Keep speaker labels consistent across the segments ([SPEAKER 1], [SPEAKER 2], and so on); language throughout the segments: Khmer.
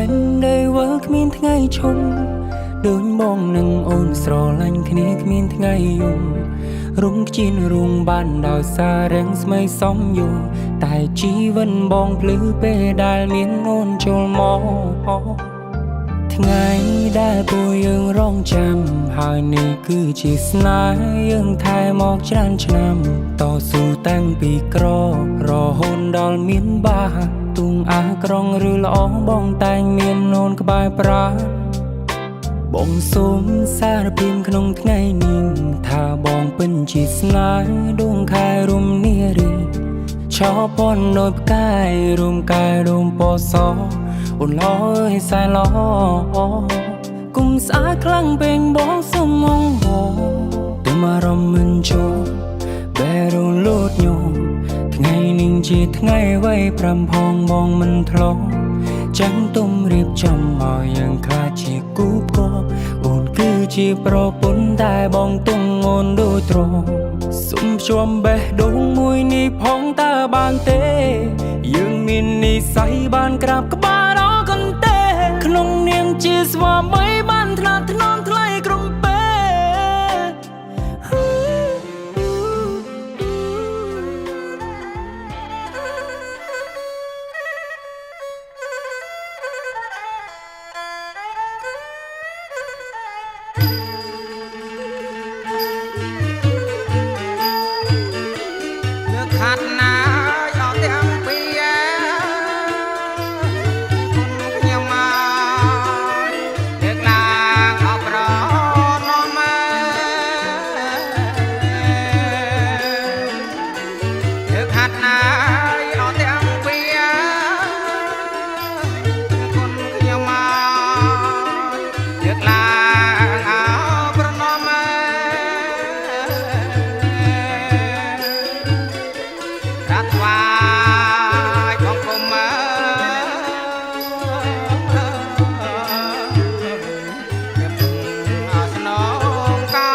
[SPEAKER 1] นได้เวิร์กมีนทั้งไงชมโดนมองหนึ่งโอนสโลลันคณีกมีนทั้งไงยุ่งรุงจีนรุงบ้านดาวซาเร่งไม่ซ้อมอยู่แต่ชีวันบองพลื้อเปได้มีนโอนโจลมอทั้งไงได้ปูยังร้องจำหายนี่คือจีสนายยังไทยมอกจานชนำต่อสู้ตั้งปีกรอรอโหนดอลมีนบ้าตุงอากรองหรือละอองบองแต่งเมียนโนนกบายปราบองสมสารพิมขนมทั้งไงนิ่งถ้าบองเป็นจีสนายดวงคายรุมเนียรีชอบปนโนบกายรุมกายรุมปอซออุ่นล้อให้สายล้อกุมสาคลั่งเบ่งบองสมองโหตัวมารมมันโจแบรุนลูดโยมทั้งไงนิ่งจีทั้งไงไว้พรำพองมองมันทลอจังตุ้มรีบจำเอายังคลาจีกูบก็อุ่นคือจีโปรปุ่นได้บองตุ้งโอนดูตรงสุ่มชวมเบะดงมวยนี่พองตาบานเตยังมินนี่ใส่บานกราบกับบ้านอกันเตขนมเนียงจีสว่าไม่บ้านถนัดถนอมทลายกรุงเป
[SPEAKER 2] ขัดหนายอดเตียงเปียเงียวมาเด็กนางออกรอนอนมาเด็กขัดหนายอดเตียงเปียคนเงียวมาเด็กนางออกรอนอนมารักวายของผมมาเก็บสนองกา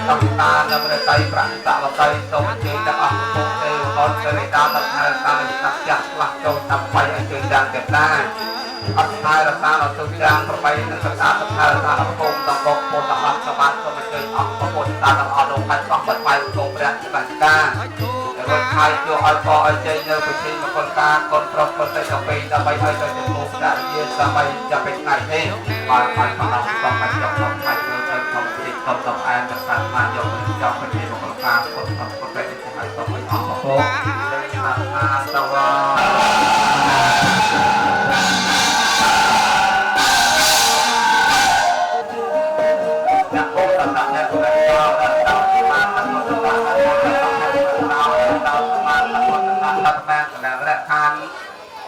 [SPEAKER 2] ตั้งตาและประใจประสาใจทรงเจตอักโคเอวตอนเสด็จดาวตัดทางตาตัดจักหลักโจทำไปไอเจดังเก็บได้อัศนัยรักษาเราตุจางต่อไปนักศึกษาสัมภาระอักโคตะบกโพตะบักสบายสมัยเจออักโคตตาตะอดงไปสองปัจจัยทรงประจักษ์ได้แต่คนไทยตัวอัลฟออัลเจเนอร์ไปที่มาคนกลางคนพร้อมคนใจจะไปจะไปไอจะจะมุกจะเยี่ยจะไปจะเป็นไงเท่ไปไปของเราต้องไปยกต้องไปเจอเจอทำติดต้องแอนจะสั่งมายกจะไปที่มาคนกลางคนทำคนใจจะไปต้องไปอักโคเลยนะสวัส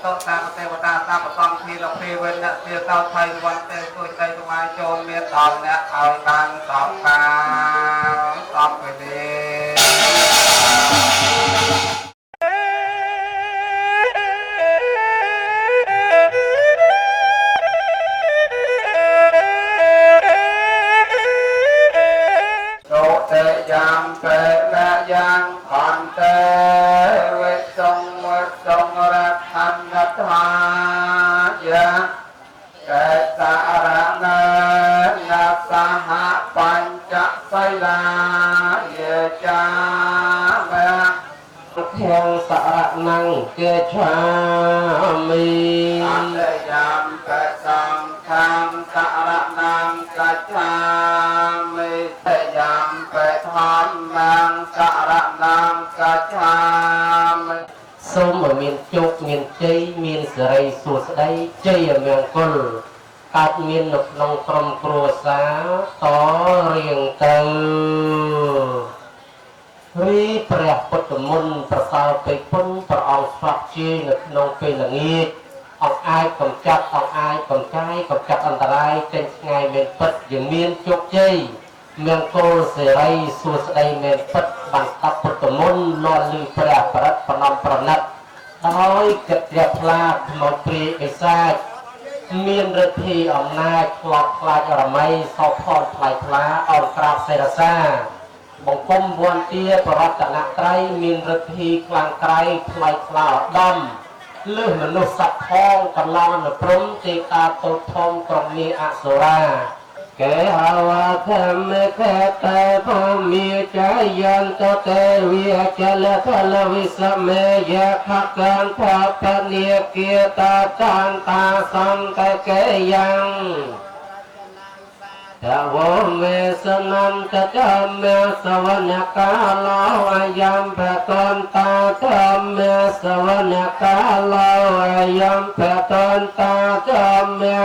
[SPEAKER 2] ต้นตาเทวดาตาประกองทีเราเพเวนเนี่ยเสียเต้าไทยวันเตยตัวใจตัวมาโจมเมียตอนเนี่ยเอาดังสอบตาสอบไปดีโตเตยังเปละยังผ่อนเตเวทรงรักธรรมนัทายะเกสารนันัสหปัญจไสลาเยจามะทุกแห่งสารนังเกชามิอันเดยามเกสังขังสารนังเกชามิเดยามเกธรรมังสารนังเกชามิសូមឲ្យមានជោគមានជ័យមានសេរីសួស្តីជ័យមង្គលកើតមាននៅក្នុងក្រុមគ្រួសារតរៀងទៅរីព្រះពុទ្ធមន្តប្រសើរពេកពុនព្រះអង្គស្វាក់ជានៅក្នុងពេលល្ងាចអង្គអាចកម្ចាត់អង្គអាចកម្ចាយកម្ចាត់អន្តរាយចេញឆ្ងាយមានពិតយើងមានជោគជ័យមង្គលសេរីសួស្តីមានពិតបានស្ដាប់ពុទ្ធមន្តលាន់ឮព្រះបរិត្តប្រណំប្រណិតដោយគិតជ្រះថ្លាខ្មោចព្រាយបិសាចមានឫទ្ធិអំណាចខ្លោបខ្លាចរមីសោកថនថ្លៃថ្លាអរក្រាបសេរសាបង្គំវន្ទាបរតនត្រ័យមានឫទ្ធិខ្លាំងក្រៃថ្លៃថ្លាឧត្តម
[SPEAKER 3] លើមនុស្សសត្វផងកន្លងនៅព្រំទីតាតូចធំក្រុមនេះអសុរាកេហវធម្មកេតេភូមិចាយន្តតេវិចលកលវិសមេយខកន្តបនិគាតាចន្តាសន្តកេយ៉ាងតវមេសនន្តតមេសវនកាលោអាយំបតន្តតមេសវនកាលោអាយំបតន្តតមេ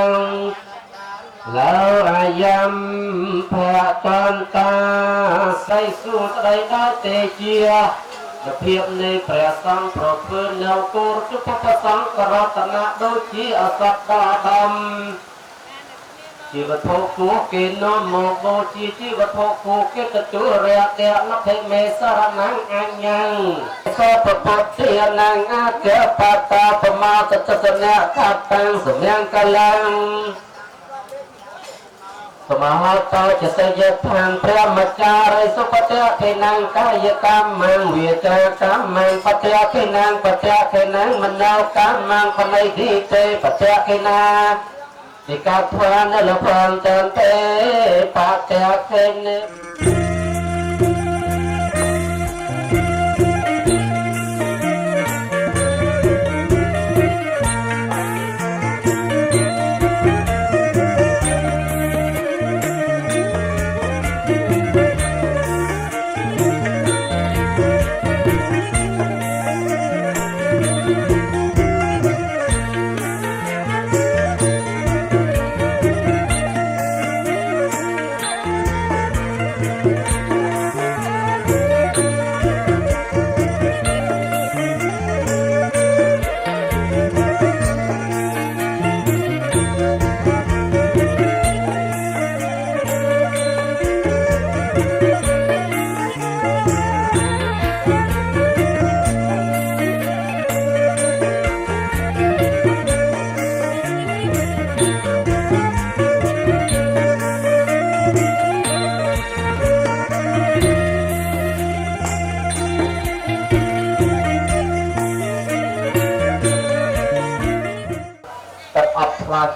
[SPEAKER 3] លោអាយំបតន្តសៃសុស្ដីដល់ទេជាភាពនៃព្រះសង្ឃប្រពើនៅគោរជុបបសង្ឃរតនៈដូចជាអសតដំជីវធគូគេនាំមកបូជាជីវធគូគេទទួលរយៈតលទ្ធិមេសារណងអញ្ញងសពពុទ្ធានងអកបតាបមតតសនៈកតាំងសម្ញកលាំងសមហតោចសយថានព្រះមចារិសុបតៈខេណាងកាយកម្មងវាចាកម្មងបតៈខេណាងបតៈខេណាងមនោកម្មងបណៃទីទេបតៈខេណាទីកាធវានលប្រំតន្ទេបតៈខេនេ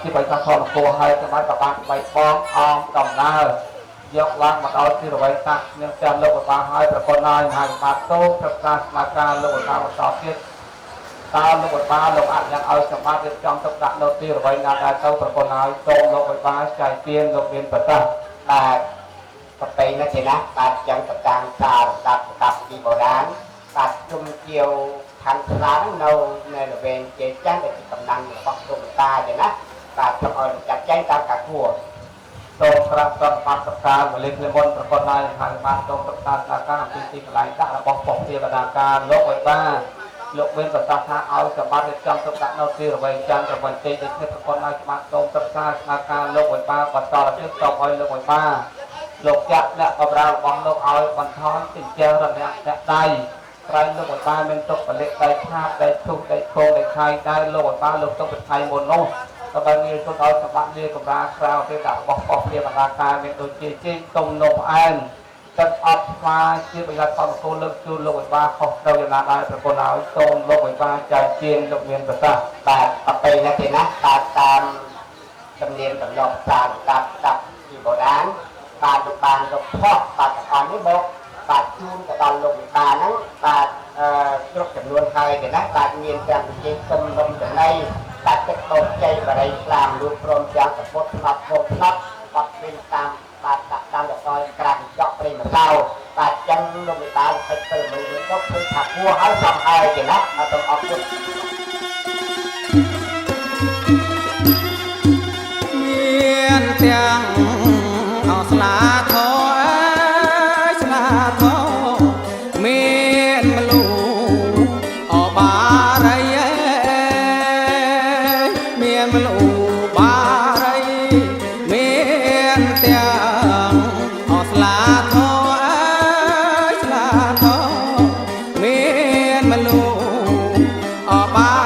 [SPEAKER 3] ជាបៃតងខលគោហើយទៅបានក៏បានបៃបងអមដំណើរយកឡើងមកដល់ទីរវៃតាក់នឹងចាំលោកបានហើយប្រកបហើយមហាបាទតោប្រកាសស្មារតីលោកបានបន្តទៀតតើលោកបានលោកអនុញ្ញាតឲ្យសម្បត្តិរៀបចំទុកដាក់នៅទីរវៃណាដែលទៅប្រកបហើយសូមលោកបានចែកទានលោកមានប្រសាសន៍បាទប្រពៃណីទេណាបាទចឹងប្រកាសសារដាប់កាប់ពីបុរាណបាទជុំជាវខាងខ្លាំងនៅល្វែងជេចាស់ដែលជាកម្លាំងរបស់ទុំតាទេណាបាទខ្ញុំឲ្យចាត់ចែងតាមកាគួរសូមក្រាបសូមបាត់ប្រកាសមលេខនិមន្តប្រកបហើយហើយបានសូមប្រកាសតាការអំពីទីកន្លែងដាក់របស់ពុកទេវតាការលោកឲ្យបានលោកមានប្រសាសន៍ថាឲ្យសម្បត្តិរៀបចំទុកដាក់នៅទីរវៃច័ន្ទរវៃទេដូចនេះប្រកបហើយច្បាប់សូមប្រកាសស្មារតីលោកឲ្យបានបន្តទៀតសូមឲ្យលោកឲ្យបានលោកចាក់អ្នកបម្រើរបស់លោកឲ្យបន្ថយទីជើងរអ្នកអ្នកដៃក្រែងលោកឲ្យបានមានទុកបលិកដៃខាតដៃធុះដៃខោដៃខាយដែរលោកឲ្យបានលោកទុកពីថ្ងៃមុននោះក៏បានមានទុកឲ្យសម្បត្តិលាកម្រាលក្រៅទៅដាក់របស់ប៉ុស្តិ៍បណ្ដាការមានដូចជាជេងតុំនំផ្អែមទឹកអត់ស្វាជាប្រយោជន៍ផលគោលលើកជូនលោកឲ្យបានខុសត្រូវយ៉ាងណាដែរប្រពន្ធឲ្យសូមលោកឲ្យបានចែកជាងលោកមានប្រសាសន៍បាទប្រពៃណីទេណាតាមជំនាញទម្លាប់តាមដាប់ពីបុរាណបាទលោកបានលោកផុសបាទអននេះមកបាទជូនទៅដល់លោកវិបាហ្នឹងបាទគ្រប់ចំនួនហើយទេណាបាទមានទាំងវិជ័យសំលំចំណៃបាទទឹកដោតជ័យបរិយស្លាមលោកព្រមទាំងសពុតស្លាប់ពុតស្លាប់បាត់វិញតាមបាទដាក់តាមដល់ក្រាស់ចក់ព្រៃម្សៅបាទចឹងលោកវិបាពេចទៅមើលទៅឃើញថាគួរហើយសំហើយទេណាអត់ទៅអរគុណ
[SPEAKER 1] មានទាំងអស្លាធោស្លាធោមានមលូអបារីមានមលូបារីមានទាំងអស្លាធោស្លាធោមានមលូអបា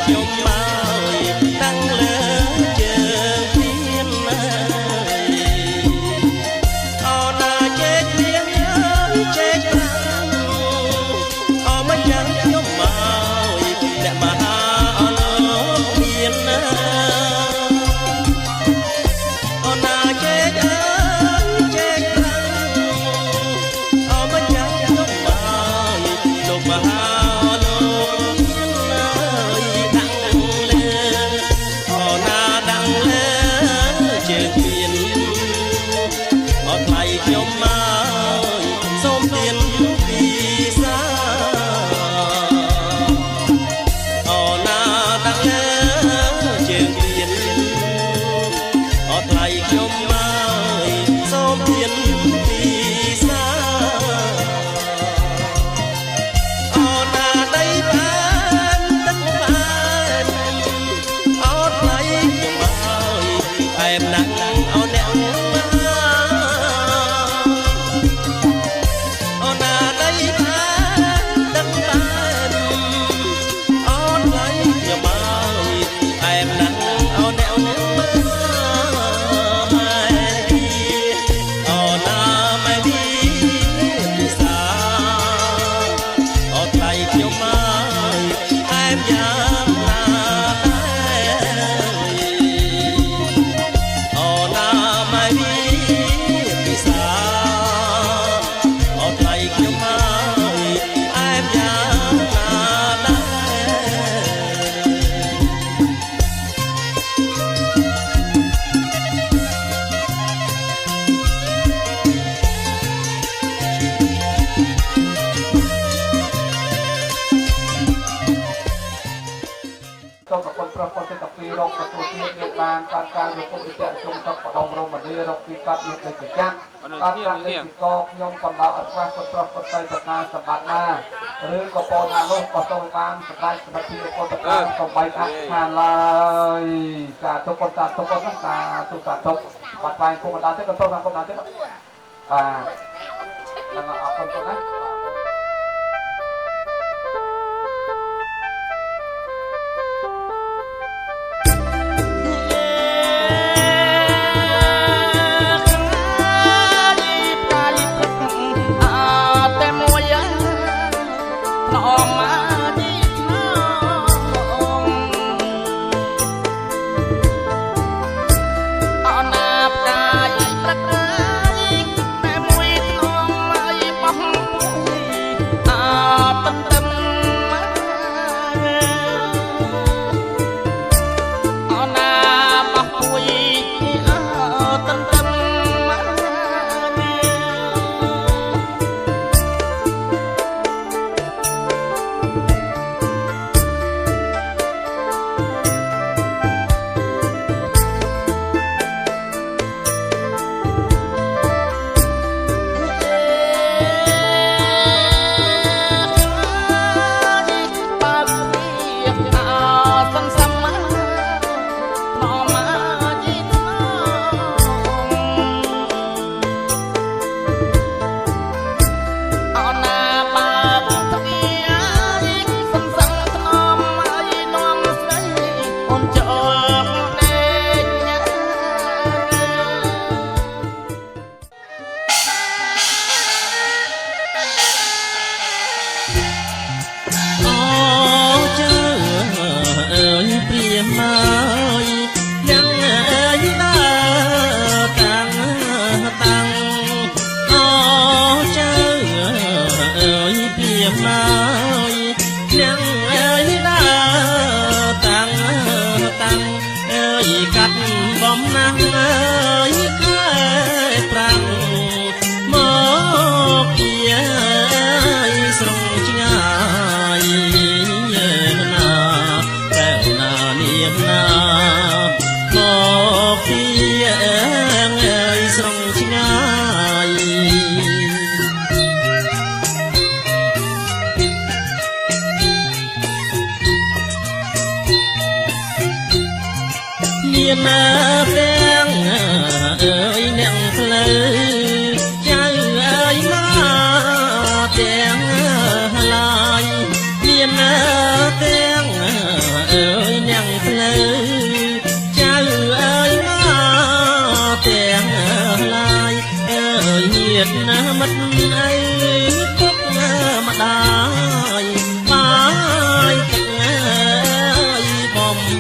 [SPEAKER 4] ខ្ញុំមកតាំងលើជើងមានអូណាជែកមានជែកអូមិនយ៉ាងខ្ញុំមកអ្នកមហាអលោកមានអូណាជែកជែកអូមិនយ៉ាងខ្ញុំមកលោកមហាខ្ញុំមកសូមទានពីសាអូណាតាំងលើជើងទៀនអត់ថ្លៃខ្ញុំមកសូមទានពីសាអូណាដៃបានទឹកបានអត់ថ្លៃខ្ញុំមកអែមណាស់អូនអ្នករកទទួលទានមានបានបានការរកពុទ្ធិជជុំទឹកបដងរមនីរកពីកាត់មានតែជាចាក់បានប្រាក់នេះក៏ខ្ញុំបណ្ដោះអត់ខ្លះពុទ្ធប្រុសពុទ្ធស្រីសក្ការសម្បត្តិណាឬក៏បនណានោះក៏សូមបានសម្ដេចសម្បត្តិពុទ្ធកាសំបីអស្ចារ្យឡើយសាធុពុទ្ធសាធុពុទ្ធសាធុសាធុបាត់ផ្លាយគុំបណ្ដាទៀតក៏សូមបានគុំបណ្ដាទៀតបាទនឹងអរគុណពុទ្ធណា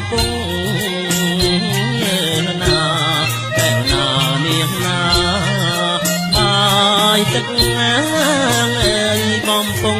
[SPEAKER 5] ពុងណាតែណានាងណាបាយទឹកងាងអើយបំពុង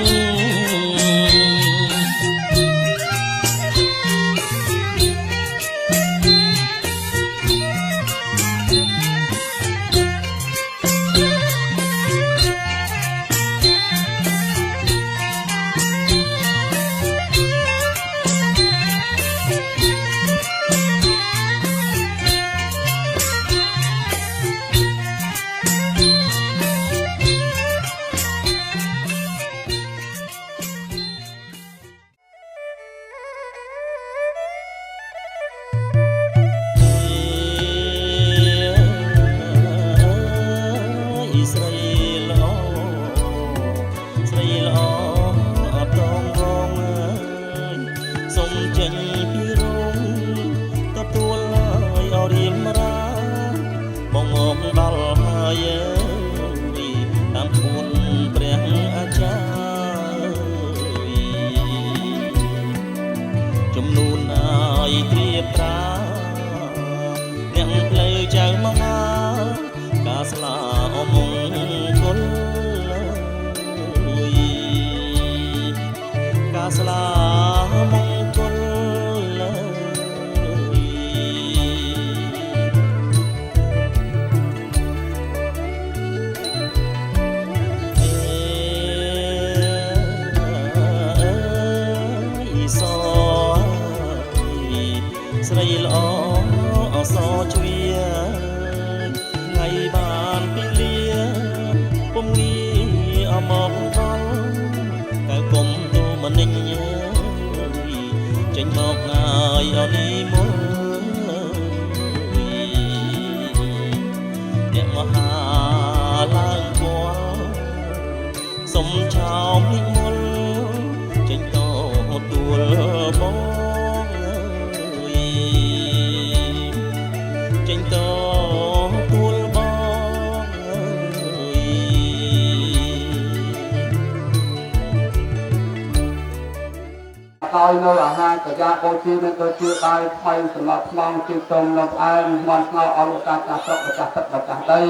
[SPEAKER 5] ស្រីល្អអសជ្វាថ្ងៃបានពីលាពុំងាអមកដល់កៅគុំទូមនិញចេញមកងាយអនីមកអ្នកមហាឡើងគាល់សុំឆោមនិមលចេញតទួលមកចេញតទួលបង
[SPEAKER 4] ដោយនៅអាហារកយ៉ាបូជានឹងទៅជាបាយថ្មីសម្រាប់ខ្នងជាតុងលោកអែមមន់ស្ងោអលោកតាចាស់ស្រុកម្ចាស់ទឹកម្ចាស់ដី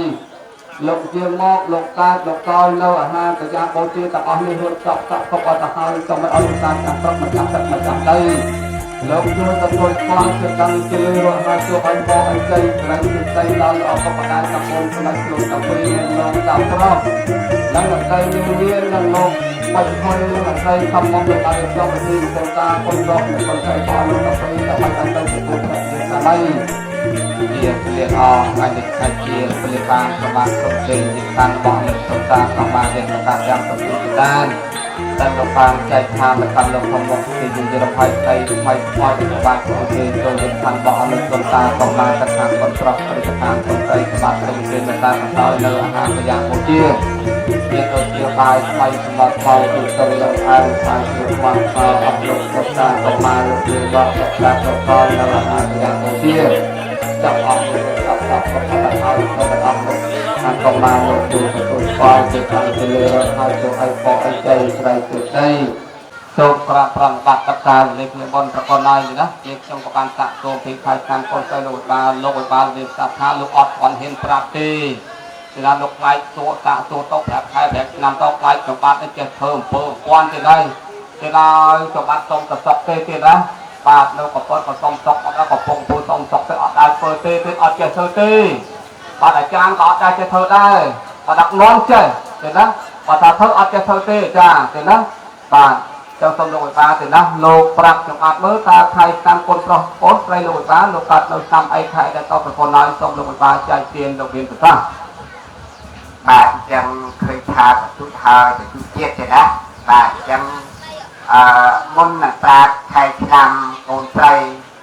[SPEAKER 4] លោកជាមកលោកតាលោកតយនៅអាហារកយ៉ាបូជាទាំងអស់នេះរួចចប់ទុកអត់ទៅហើយសូមឲ្យលោកតាចាស់ស្រុកម្ចាស់ទឹកម្ចាស់ដីលោកជួយទទួលខ្លាំងជាកាន់ជារស់ហើយជួយឲ្យបងឲ្យជ័យក្រែងវិស័យដល់អបបដានកំពុងផ្នែកលោកតាពីលោកតាប្រុសនិងអតីតមាននិងលោកបាច់ខុននិងអតីតខំមកលើឲ្យលោកពីលោកតាគុំរកនិងคนไทยផងលោកតាពីដើម្បីអន្តរជាតិប្រទេសសាឡៃជាពលិអថ្ងៃនេះខាត់ជាពលិបានប្រមាណគ្រប់ជ័យជាខាងបងលោកតាសម្បត្តិនៃការយ៉ាងទៅពីដានតែលោកបានចែកឋានទៅកាន់លោកធំមកទីជារភ័យថ្មីថ្មីថ្មីបានចូលជាចូលទៅខាងបងលោកតាសម្បត្តិទៅខាងคนប្រុសឬខាងคนស្រីសម្បត្តិទៅជាតាបន្តនៅអាហារយ៉ាងមួយជាទៅជាបាយថ្មីសម្រាប់ផងគឺទៅលើអានខាងគឺបានផលអត់លោកតាសម្បត្តិគឺบอกតាទៅដល់នៅអាហារយ៉ាងមួយជាចាប់អស់ចាប់ប្រកាសឲ្យទៅអស់ខាងកម្លាំងលោកទូទទួលផលជាការទៅលើហើយចូលឲ្យបងឲ្យใจស្រីទៅដីសូមប្រាប្រំបាត់កតាលេខនិមន្តប្រកបហើយណាជាខ្ញុំក៏បានសាកទងពីខៃខាងកូនទៅលោកបាលវាស្ដាប់ថាលោកអត់អន់ហ៊ានប្រាប់ទេពីណាលោកខ្លាចសួរតាសួរតប្រាប់ខែប្រាប់ឆ្នាំតខ្លាចសម្បត្តិនេះចេះធ្វើអំពើពាន់ទេដែរគេដល់សម្បត្តិសុំទៅសុកទេទៀតណាបាទនៅកពតក៏សុំសុកអត់ក៏ពងពុសុំសុកទៅអត់ដែរធ្វើទេអត់ចេះធ្វើទេបាទអាចារ្យក៏អត់ដែរចេះធ្វើដែរបើដាក់នំចេះទេណាបើថាធ្វើអត់ចេះធ្វើទេចាទេណាបាទចូលសុំលោកវិបាទេណាលោកប្រាប់ខ្ញុំអត់មើលតើខៃតាមគុណប្រុសអូនស្រីលោកវិបាលោកកាត់នៅតាមអីខៃដែលតប្រពន្ធហើយសុំលោកវិបាចែកទានលោកមានប្រសាសន៍បាទអញ្ចឹងឃើញថាទុហើយទៅជាតិទេណាបាទអញ្ចឹងមុននឹងប្រាជ្ញខែឆ្នាំកូនស្រី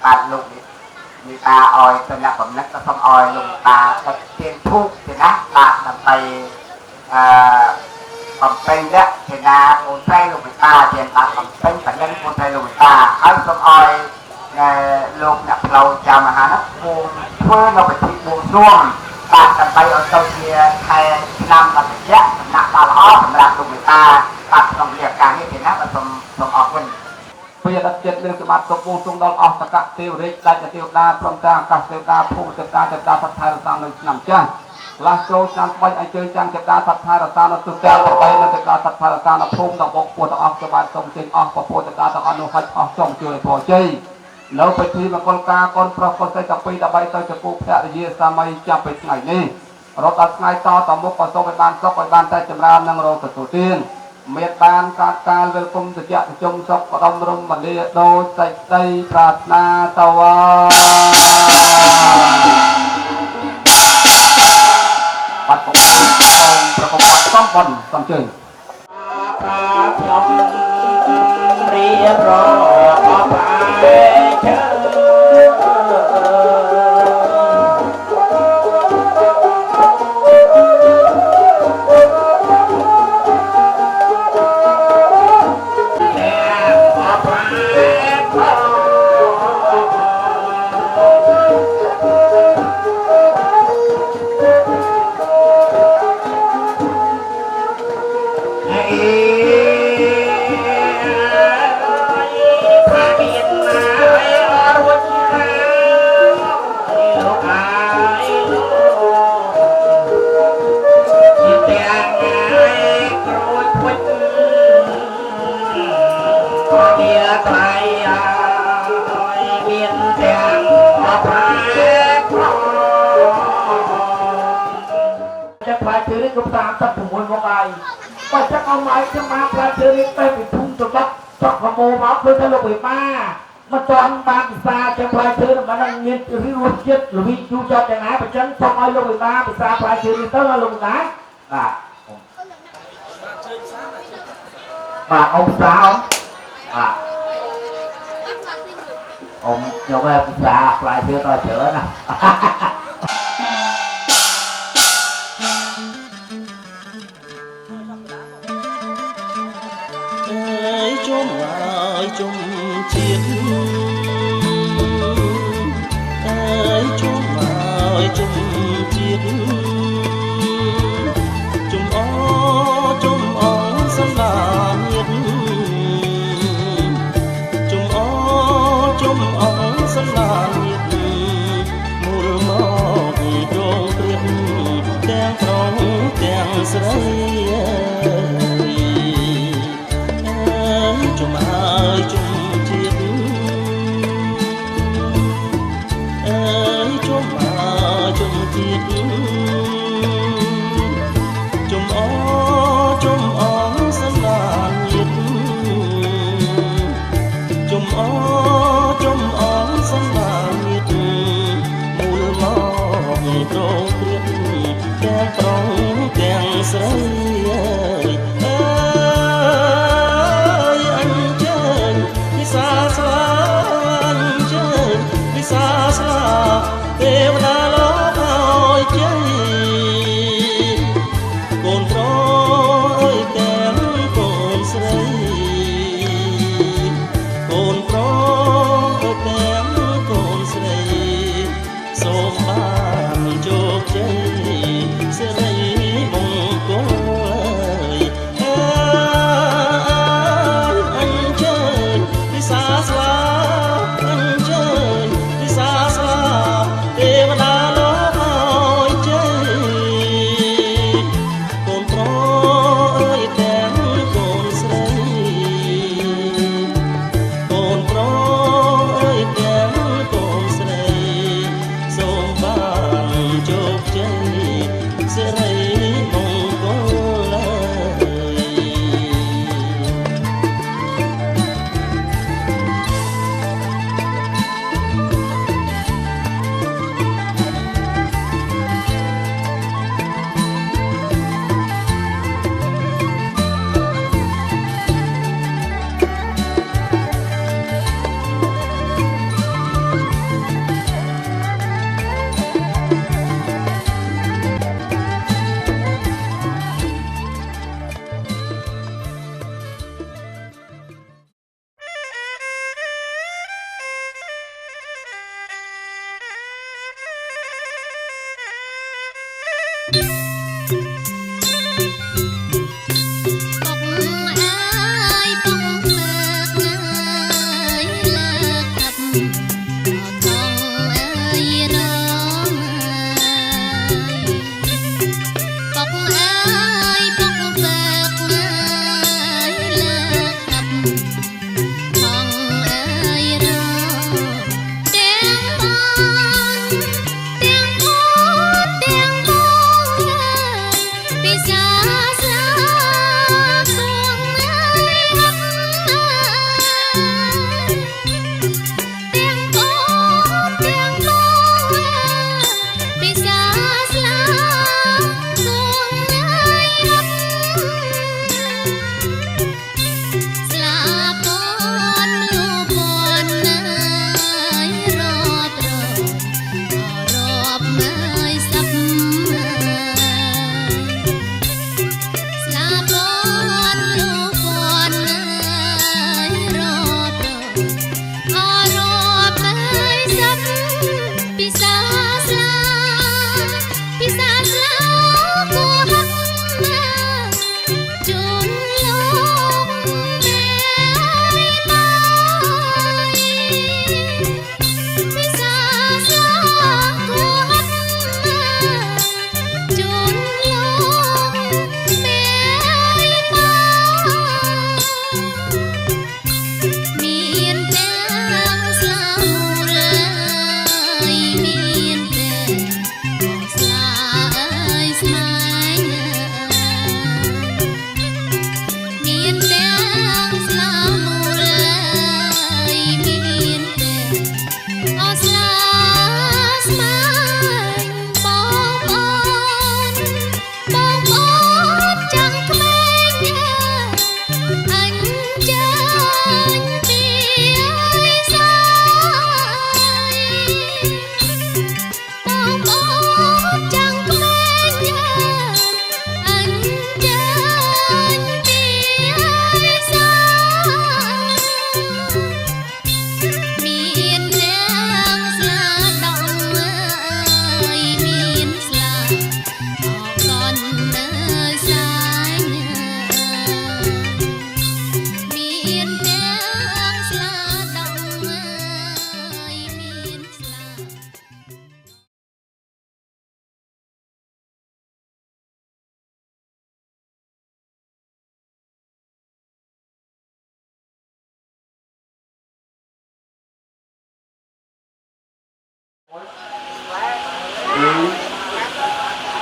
[SPEAKER 4] បាទលោកនេះតាឲ្យទៅអ្នកបំណិតក៏សូមឲ្យលោកតាទឹកទានធូបទេណាបាទដើម្បីបំពេញលក្ខណៈកូនស្រីលោកតាជាបានបំពេញបណ្ដឹងកូនស្រីលោកតាហើយសូមឲ្យលោកអ្នកផ្លូវចាំអាហារនោះធ្វើនៅពិធីបួងសួងបាទដើម្បីឲ្យទៅជាខែឆ្នាំបច្ចៈដំណាក់ដល់ល្អសម្រាប់លោកតាបាទក្នុងលក្ខណៈនេះទេណាបាទសូមអរគុណ ពេលđặtចិត្តលើសម្បត្តិគ្រប់វងទងដល់អស់តកៈទេវរាជដាច់ទេវតាព្រមទាំងអាកាសទេវតាភូមិទេវតាទេវតាសត្វថែរក្សានៅឆ្នាំចាស់ឡាស់ចូលឆ្នាំថ្មីឲ្យជើញចាំងទេវតាសត្វថែរក្សានៅទូទាំងប្របីនៅទេវតាសត្វថែរក្សានៅភូមិដល់បងប្អូនទាំងអស់ក៏បានសូមជើញអស់បងប្អូនទេវតាទាំងអស់នោះហិចអស់ចំជួយពរជ័យនៅពិធីមង្គលការកូនប្រុសកូនស្រីទាំងពីរដើម្បីទៅចំពោះភរិយាសាមីចាប់ពីថ្ងៃនេះរត់ដល់ថ្ងៃតមុខក៏សូមឲ្យបានសុខឲ្យបានតែចម្រើននិងរកទទួលទានមេត្តាកាតកាលវិលគុំតិចជុំសុខបដំរមមលាដោយសេចក្តីប្រាថ្នាតវ៉ាបាត់បងប្រកបសំបត្តិសំជើញ
[SPEAKER 2] ខ្ញុំរៀបរកបែជើcũng ta tập của môn một bài và chắc ông ấy cho má ra chơi đi tay bị thung từ đất chọn vào mồ máu với cái lục bị ma mà chọn ba bị xa cho phải chơi mà đang nhiên từ cái ruột chết rồi bị chú cho chẳng ai phải chấn xong ai lục bị ma bị xa phải chơi đi tới là lục đá bà ông sao ông nhiều em xa phải chơi tôi chữa nè
[SPEAKER 5] chung chiết ơi chung chiết chung ó sân là nhiệt chung ó sân là nhiệt mùa mọc rong tuyết đen trong đen sấy chung chiết chung chiết chung ó sân là nhiệt chung ó sân là nhiệt mùa mọc rong tuyết đen trong đen sấy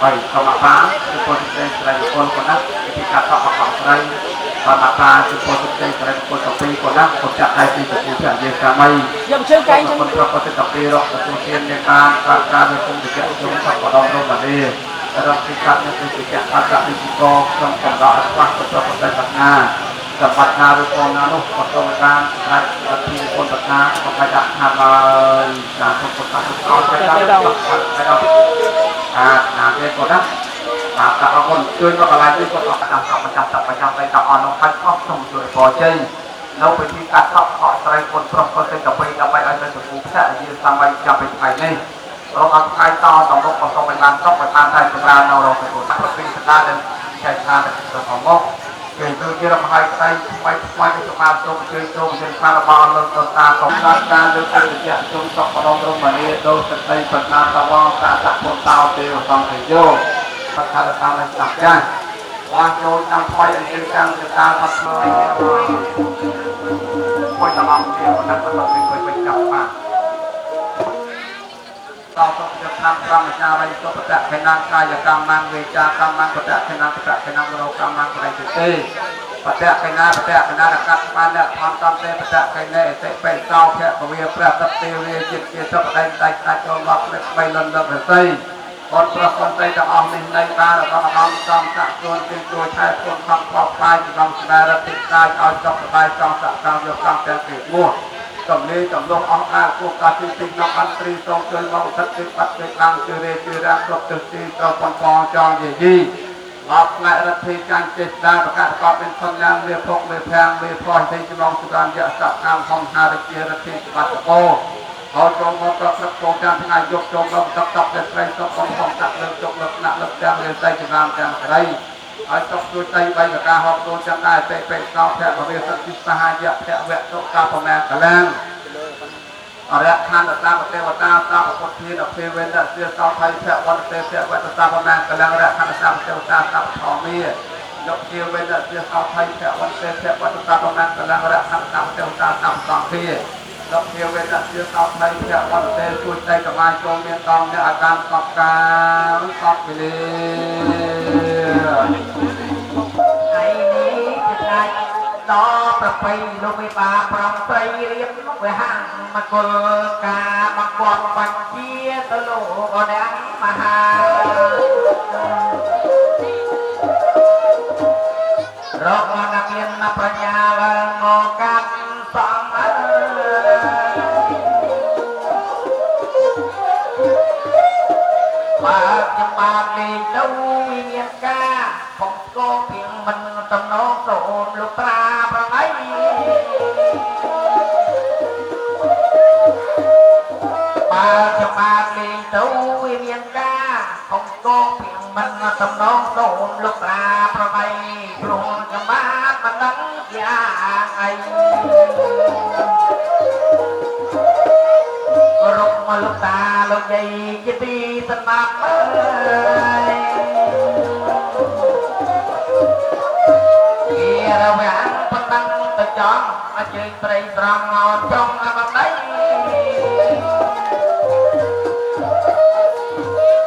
[SPEAKER 2] ហើយក៏មកបានគឺពលសេស្រីពលប៉ុណ្ណាពីការតបអបស្រីបានមកបានគឺពលសេស្រីពលទៅពីប៉ុណ្ណាពលចាក់ដៃពីទៅជាយើងកាមីយកជើងកែងចឹងពលប្រកបទៅពីរកទទួលទាននៃការការវិគុំវិជ្ជាជុំសពដងរមនីរកពីកាត់នៅពីចាក់អត្តវិជ្ជាក្នុងកំដរអស្ចារ្យប្រកបទៅបញ្ញាសម្បត្តិណាឬផងណានោះក៏ต้องការអាចអធិពលបញ្ញាក៏phảiដាក់ថាហើយការពុទ្ធសាសនាអត់ទៅដល់ណាគេក៏ដាក់បាទអរគុណជួយមកកន្លែងនេះក៏អត់ដាក់សម្រាប់ចាប់ទៅដល់អននោះហើយអស់ក្នុងជួយបជ័យនៅពិធីកាត់សក់ខកស្រីគុនប្រុសក៏ទៅដើម្បីឲ្យទៅសម្ពូផ្សាយាតាមឲ្យចាប់ពីថ្ងៃនេះរកអត់ថ្ងៃតតម្រុកក៏សូមឲ្យបានសក់ឲ្យបានតែសម្រាប់នៅរកទៅពីស្ដារដែលចែកថាទៅផងមកគេជួយរំហាយស្ដីថ្មីថ្មីទៅសម្រាប់សូមជួយចូលជាខាងរបស់លោកតតាកំណត់ការលើកទៅជាជុំសក់បដងរមនីដោយសក្តិបណ្ណាតវងការដាក់ពុទ្ធោទេវសង្ឃយោបឋមតាមស្ដាប់ចាស់បានចូលតាមថ្មីអញ្ចឹងតាមទៅតាមអត់មួយតាមអង្គជាបណ្ឌិតបន្តពីકોઈវិញចាប់បានតោះទៅជាឆ្នាំក្រមចារីសុបតៈខេណាកាយកម្មនាងវេចាកម្មនាងបតៈខេណាបតៈខេណាមនោកម្មនាងបរិទេបតៈខេណារកាត់បានអ្នកធម្មតំទេបតៈខេណេអតិបេសោភៈពវាព្រះតទេវាចិត្តជាសពដៃដាច់ដាច់ចូលមកលើបីលន់លឹករស័យអត់ប្រកបតែទាំងអស់នេះនៃការរបស់អង្គសំស័កខ្លួនទីជួយថែខ្លួនខំផ្លោះផ្លាយពីក្នុងស្ដារតិកាយឲ្យចប់ស្បាយចង់ស័កតាមយកកម្មទាំងពីមួយកំលេចំនួនអស់អាគូកាទីពីក្នុងអន្តរីសូមជួយមកឧទ្ទិសទីបាត់ទីខាងជឿរេជឿរាគ្រប់ទិសទីត្រូវប៉ុនផងចង់យីអបផ្នែករដ្ឋាភិបាលចេស្តាប្រកាសកបเป็นคนយ៉ាងវាភពវាភាំងវាផ្លោះទីចំណងសុរានយៈសកម្មហងហារជារដ្ឋាភិបាលបោហើយចូលមកប្រព្រឹត្តចូលតាមថ្ងៃយកចូលមកតបតែស្រីសុំបងដាក់លើជុកលើណាក់លើទាំងរាសីចំណាំទាំងស្រីហើយតបជួយតៃបីកការហបចូលចាំដែរពេកសោភៈវិសទ្ធិសហយៈភៈវៈទុកាប្រមាណកលាំងអរិយខណ្ឌតាបទេវតាសាពពុទ្ធាអភិវេណជាសោថៃភៈវន្តទេភៈវតសាប្រមាណកលាំងរខណ្ឌសាពទេវតាសាពធម្មាយកជាវេណជាសោថៃភៈវន្តទេភៈវតសាប្រមាណកលាំងរខណ្ឌសាពទេវតាសាពសង្ឃាលោកជាវេទជាសោថៃភៈវន្តទេជួយតែកមាចូលមានតំអ្នកអាការសពការសពវិលេថ្ងៃនេះជាថ្ងៃដល់ប្រពៃលោកវិបាប្រំស្រីរៀបវិហារមង្គលការបង្គាប់បញ្ជាទៅលោកអនាងមហារកមកមានបញ្ញាឡើងមកកាត់សំបើខ្ញុំបានលេងទៅវិញ្ញាណការผมก็เพียงมันตำนองโสมลูกปลาประไงបើខ្ញុំបានលេងទៅវិញ្ញាណការผมก็เพียงมันตำนองโสมลูกปลาประไงព្រោះខ្ញុំបានមិនដឹងយ៉ាងអីរុកមកលោកតាលោកយាយជាទីស្នាប់អើយគេរវាងប៉ុណ្ណឹងទៅចង់អញ្ជើញព្រៃត្រង់មកចង់អបដី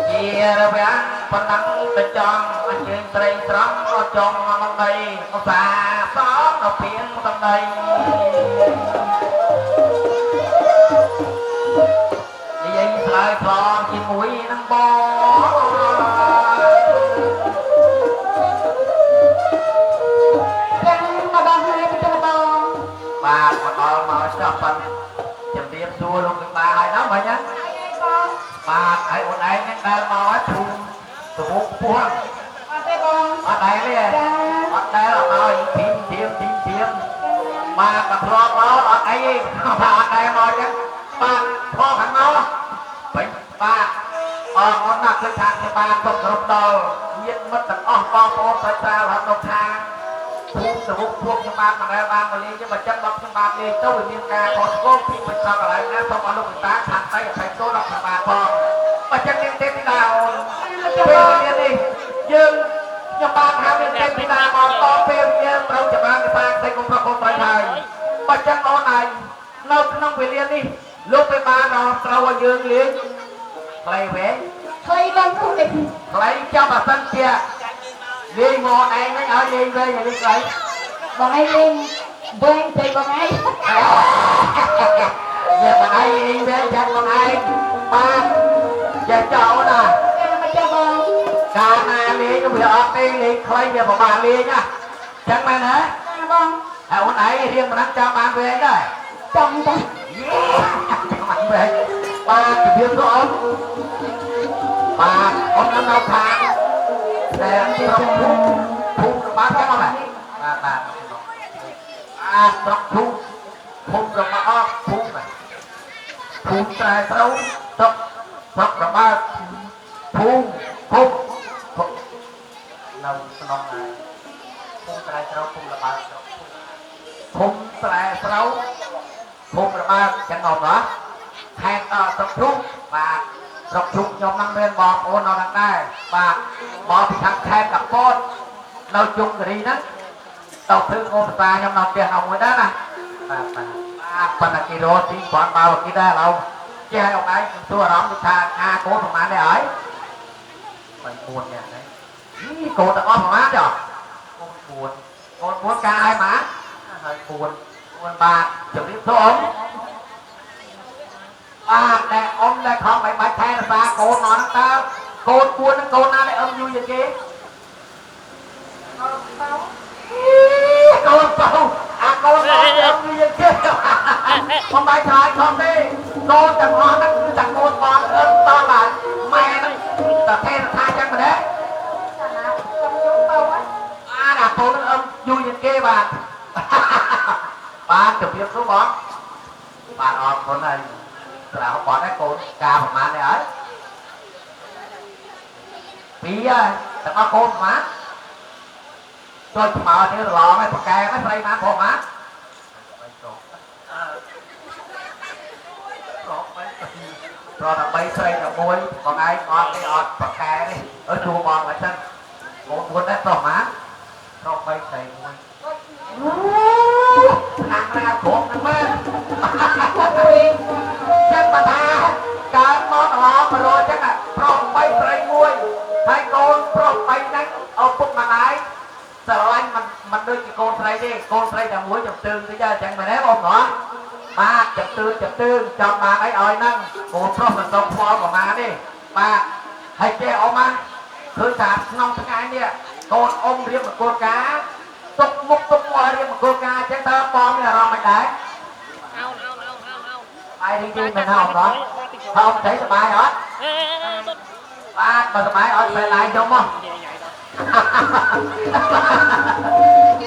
[SPEAKER 2] គេរវាងប៉ុណ្ណឹងទៅចង់អញ្ជើញព្រៃត្រង់មកចង់អបដីឧស្សាហ៍សោកទៅពីងសំដីហើយផ្លងជាមួយនឹងបងទាំងមកដល់ហើយទៅបងបាទមកដល់មកស្ដាប់បានជំរាបសួរលោកវិបាហើយណាបងណាបាទហើយអូនឯងនឹងដើរមកឲ្យធូរទៅមុខពោះអត់ទេបងអត់ដែរទេអត់ដែរអត់ឲ្យពីមបាទក៏ធ្លាប់មកអត់អីបាទអត់ដែរមកចឹងបាទខកខាងមកបាទអរគុណណាស់គឺថាជាបានគ្រប់គ្រប់ដល់ញាតិមិត្តទាំងអស់បងប្អូនស្រីស្រាលហើយនៅខាងភូមិសមុខពួកខ្ញុំបានមកដែរបានមកលេងចឹងបើចឹងដល់ខ្ញុំបានលេងទៅវាមានការខុសឆ្គងពីមិនស្គាល់កន្លែងណាសូមអរលោកវិតាខាងដៃអភ័យទោសដល់ខ្ញុំបានផងបើចឹងនាងទេពធីតាអូនពេលនេះយើងខ្ញុំបានថានាងទេពធីតាមកតពេលយើងត្រូវចម្រើនវិសាស្ដីគុំប្រុសគុំស្រីហើយបើចឹងអូនឯងនៅក្នុងវេលានេះលោកទៅបានដល់ត្រូវឲ្យយើងលេង play វែង
[SPEAKER 6] Thôi con không định
[SPEAKER 2] ខ្លីចាប់អាសិនជាលេងមកឯងហ្នឹងឲ្យលេងវិញលេងខ្លី
[SPEAKER 6] Bọn anh lên Bên thì bọn anh
[SPEAKER 2] យកបងឯងលេងវិញចាត់បងឯងបាទចេះចោលណា
[SPEAKER 6] Em mà cho con
[SPEAKER 2] កាលណាលេងវាអត់ទេលេងខ្លីវាពិបាកលេងណាចឹងមែនហ៎
[SPEAKER 6] À con
[SPEAKER 2] ហើយអូនឯងរៀងមិនដឹងចាំបានវិញដែរ
[SPEAKER 6] Chồng ta
[SPEAKER 2] ចាំបានវិញបាទជម្រាបសួរអូនបាទអូននៅខាងតែប្រភពភូមិរបស់ចឹងហ្នឹងបាទស្រុកភូមិភូមិរបស់អត់ភូមិភូមិតែត្រូវស្រុករបស់ភូមិភូមិនៅក្នុងភូមិតែត្រូវភូមិរបស់ស្រុកភូមិតែត្រូវភូមិរបស់ចឹងអត់ហ៎ខេត្តស្រុកភូមិបាទស្រុកភូមិខ្ញុំហ្នឹងមានបងប្អូននៅហ្នឹងដែរបាទមកពីខាងខេត្តកពតនៅជុំគិរីហ្នឹងទៅធ្វើអូនតាខ្ញុំនៅផ្ទះនោះមួយដែរណាបាទប៉ុន្តែគេរត់ទីគាត់មកគេដែរឥឡូវចេះឲ្យឯងសួរអារម្មណ៍ថាកូនប្រហែលដែរហើយកូន4នាក់ហ្នឹងកូនទាំងអស់ប្រហែលចុះកូន4ការឲ្យម៉ាហើយ4បាទជំរាបសួរបាទតែអ៊ំតែខំឲ្យបាច់ថែរក្សាកូនមកហ្នឹងតើកូន4ហ្នឹងកូនណាដែលអ៊ំយូរជាងគេកូនបោអាកូនអ៊ំយូរជាងគេខ្ញុំបាច់ឆ្លើយខំទេកូនទាំងអស់ហ្នឹងគឺតែកូនបងអ៊ំតបាទម៉ែហ្នឹងតែថែរក្សាចឹងមែនទេអាកូនអ៊ំយូរជាងគេបាទបាទជំរាបសួរបងបាទអរគុណហើយស្រាវបងឯងកូនការប្រមាណនេះហើយ2ហើយទាំងអស់កូនប្រមាណចូលស្មើនេះឡងឯងប្រកែហ្នឹងស្រីបានផងណាប្រតែ3ស្រីតែ1បងឯងអត់ទេអត់ប្រកែនេះជួបងហើយសិនកូន4ដែរប្រុសណាប្រុស3ស្រី1ណាស់ណាស់គ្រប់ហ្នឹងមែនចឹងបើថាកើតមកឡង100ចឹងប្រុស3ស្រី1ហើយកូនប្រុស3ហ្នឹងឪពុកម្ដាយស្រឡាញ់មិនដូចជាកូនស្រីទេកូនស្រីតែមួយចំទើងតិចចឹងមែនទេបងប្អូនបាទចំទើងចង់បានអីឲ្យហ្នឹងកូនប្រុសមិនต้องខ្វល់ប្រមាណទេបាទហើយចេះអ៊ំណាឃើញថាក្នុងថ្ងៃនេះកូនអ៊ំរៀបមង្គលការទុកមុខទុកមាត់រៀបមង្គលការចឹងតើបងមានអារម្មណ៍មិនដែរបាយរីករាយមែនអត់បងអត់thấyសប្បាយអត់បាទបើសប្បាយអត់ពេលឡាយចូលមក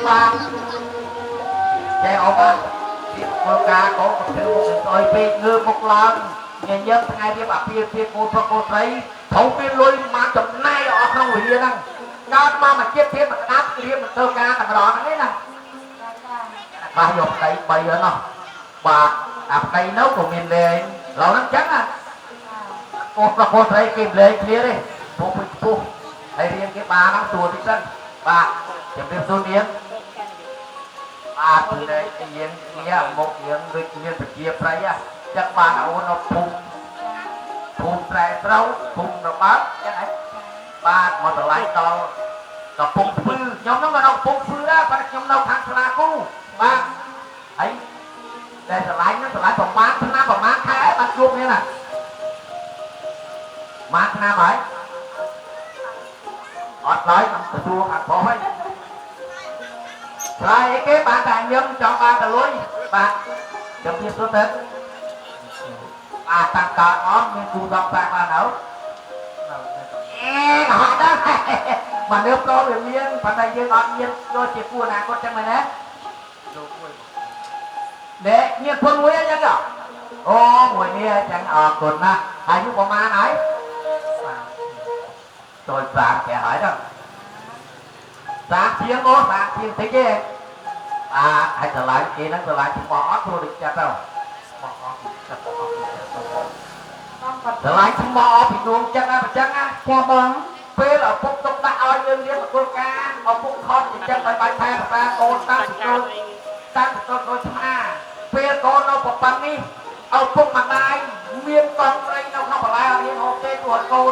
[SPEAKER 2] បាទចេះអ៊ំបាទរៀបមង្គលការកូនក៏ធ្វើមុខស្អុយពេកងើបមុខឡើងញញឹមថ្ងៃរៀបអាពាហ៍ពិពាហ៍កូនប្រុសកូនស្រីត្រូវមានលុយមកចំណាយអស់ក្នុងវិលាហ្នឹងកើតមកមកជាតិទៀតមកក្តាប់រៀបមង្គលការតែម្ដងហ្នឹងណាបាទយកប្តី3ហ្នឹងណោះបាទអាប្តីនោះក៏មានលេងឡូវហ្នឹងចឹងណាកូនប្រុសកូនស្រីគេលេងគ្នាទេពុះពុះហើយរៀនគេបានហ្នឹងទួតិចសិនបាទជំរាបសួរនាងបាទលេងយើងគ្នាមកយើងដូចមានប្រជាប្រិយចឹងបានអូននៅភូមិត្រែត្រូវភូមិរបាត់ចឹងហ៎បាទមកតម្លៃដល់កំពង់ស្ពឺខ្ញុំហ្នឹងក៏នៅកំពង់ស្ពឺដែរប៉ុន្តែខ្ញុំនៅខាងស្លាគូបាទហើយតែឆ្លាញ់ហ្នឹងឆ្លាញ់ប្រមាណឆ្នាំប្រមាណខែបានជួបនេះណាម៉ាក់ឆ្នាំហើយអត់ឡើយខ្ញុំទទួលខាងប្រុសហើយឆ្លើយអីគេបានតែញឹមចង់បានតែលុយបាទជំរាបសួរទៅតាំងកើតអត់មានគូដកតែបានហើយអត់ដែរបើនៅប្រុសវាមានប៉ុន្តែយើងអត់មានដូចជាគូអនាគតចឹងមែនទេđể như con muối anh nhá ô muối này chẳng cồn na hai chú có ma nói tôi sạc kẻ hỏi đó sạc chiếng ô sạc chiếng thấy chứ hãy trở lại kia nó trở lại thì bỏ thôi được chặt đâu trở lại thì bỏ thì luôn chân á
[SPEAKER 6] Chà bóng
[SPEAKER 2] phê là phúc tục đã oi dương điên mà cô ca ở phúc khót thì chân phải bài thang ra cô tăng tôi tha phê cô nó một bằng đi ở phúc mặt đai miên con đây nó không phải là miên ok của cô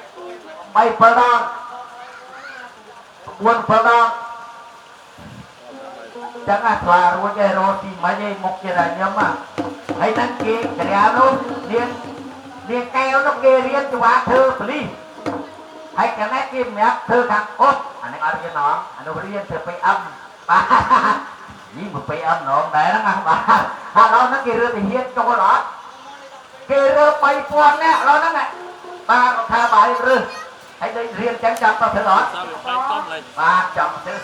[SPEAKER 2] 3 ប្រដង4ប្រដងចឹងអាស្វារួចឯរត់ទីមិនឯមុខជាតែញឹមហើយនឹងគេក្រានោះនាងកែវនោះគេរៀនច្បាប់ធ្វើប៉លីសហើយកណែគេម្នាក់ធ្វើខាងអត់អានេះអត់រៀនណងអានោះរៀនធ្វើ PM បាទនេះមក PM ណងដែរហ្នឹងបាទហើយដល់ហ្នឹងគេរើទៅហ៊ានចូលអត់គេរើ3000នាក់ដល់ហ្នឹងបាទថាបាយរើសហើយដូចរៀនចឹងចាំទៅធ្វើអត់បាទចាំធ្វើ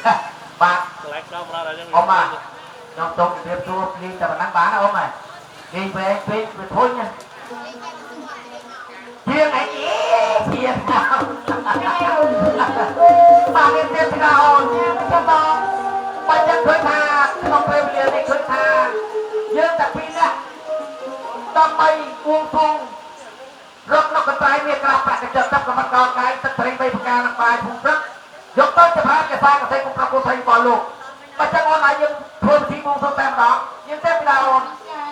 [SPEAKER 2] បាទអ៊ំខ្ញុំទុកជម្រាបសួរភ្លេងតែប៉ុណ្ណឹងបានអ៊ំហើយនិយាយវែងពេកវាធុញជាងអីជាងបាទនេះទៀតណាអូនចាំបងបាច់ចាំឃើញថាក្នុងពេលវេលានេះឃើញថាយើងតែពីរនាក់ដើម្បីគួងគង់រកនៅកន្លែងមានក្រាបប្រាក់កញ្ចក់ទឹកកម្មករកាយទឹកព្រៃ3ប្រការនឹងបាយភូមិព្រឹកយកទៅចំហាកសាកសិគុំប្រគុំថៃរបស់លោកបើចឹងអូនឲ្យយើងធ្វើពិធីបួងសួងតែម្ដងយើងទេពីណាអូន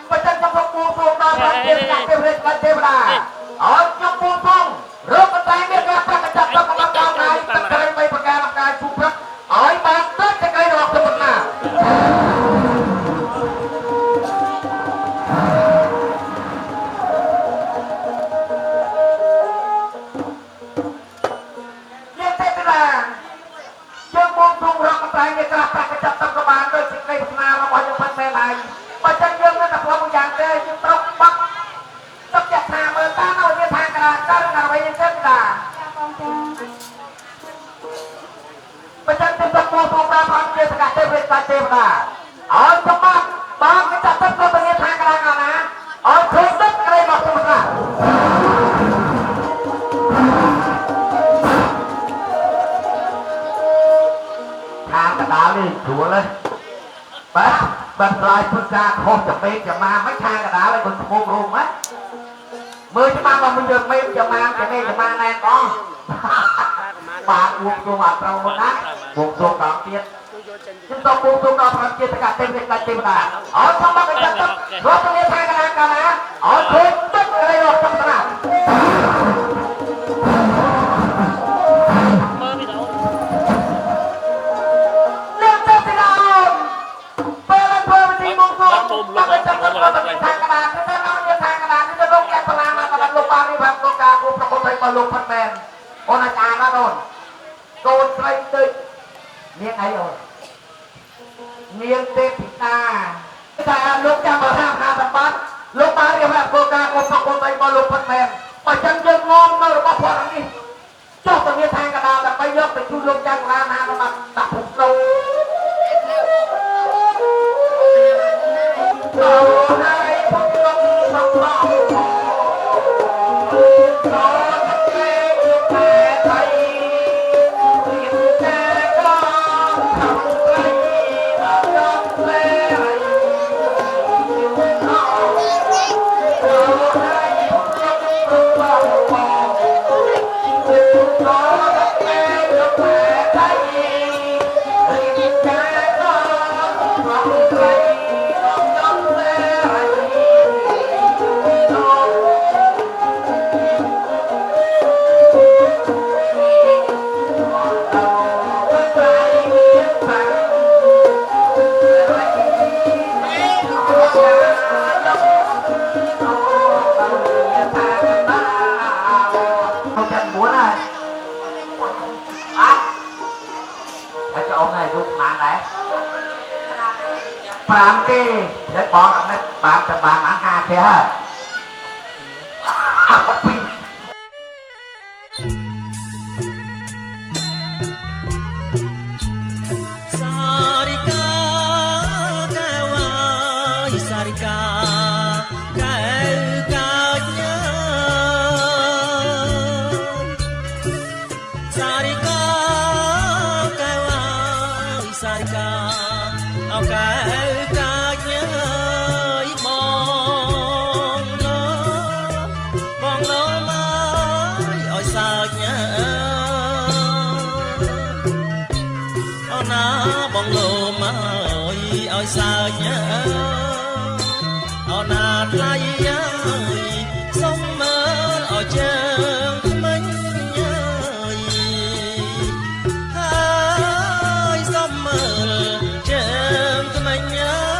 [SPEAKER 2] បើចឹងខ្ញុំបួងសួងដល់ព្រះទេវតាទេវរាជទេវតាឲ្យខ្ញុំបួងសួងរកកន្លែងមានក្រាបប្រាក់កញ្ចក់ទឹកកម្មករកាយទឹកព្រៃ3ប្រការនឹងបាយភូមិព្រឹកឲ្យបានទឹកសេចក្តីរបស់ខ្ញុំណាយើងបួងសួងរកកន្លែងមានក្រាបប្រាក់កញ្ចក់ទឹកក៏បានដោយសេចក្តីប្រាថ្នារបស់យើងមិនមែនហើយបើចឹងយើងនៅតែផ្លុំយ៉ាងទេយើងត្រូវបាក់ទឹកចិត្តថាមើលតានៅវាថាកណ្ដាលទៅអ្វីយើងទេកណ្ដាលបើចឹងទៅបួងសួងដល់ព្រះជាសកទេវរាជទេវតាឲ្យសម្បត្តិបងកញ្ចក់ទឹកទៅវាថាកណ្ដាលកណ្ដាលឲ្យឃើញទឹកក្រីរបស់ទេវតាខាងកណ្ដាលនេះស្រួលទេបាទបើខ្លាយពុទ្ធការខុសទៅពេកចាំមកមិនខាងកណ្ដាលឲ្យคนស្មុំរុំហ៎មើលច្បាស់មកយើងមេចាំមកទៅនេះចាំមកណែបងបាទបួងសួងអត់ត្រូវមកណាបួងសួងដល់ទៀតខ្ញុំទៅបួងសួងដល់ព្រះជាសកទេវរាជទេវតាអត់សម្បត្តិកញ្ចក់ទឹករត់ទៅខាងកណ្ដាលកណ្ដាលអត់ឃើញទឹកอะไรរត់ទៅណាបាទចាំទៅខាងកណ្ដាលទៅនៅខាងកណ្ដាលទៅលោកយ៉ាងបលាមកដល់លោកបាននេះបានលោកការគូប្រក
[SPEAKER 3] mà lục phần mềm ôn là cha nó rồi tôn xây tươi miếng ấy rồi miếng tê thịt ta ta lúc cha mở hàng hà tập bát lúc ba điểm là cô ca cô phật cô tây mà lục phần mềm mà chân chân ngon mà có phật đi cho tụi miếng thang cả đào là bây giờ phải chu lúc cha của hà nó mà đặt phục lâu đầu hai phong long phong long bạn kia để bỏ nó bạn cho bạn ăn hà kia
[SPEAKER 5] sao nhớ ona thay sông mơ ở chân mình nhớ hai sông mơ chân mình nhớ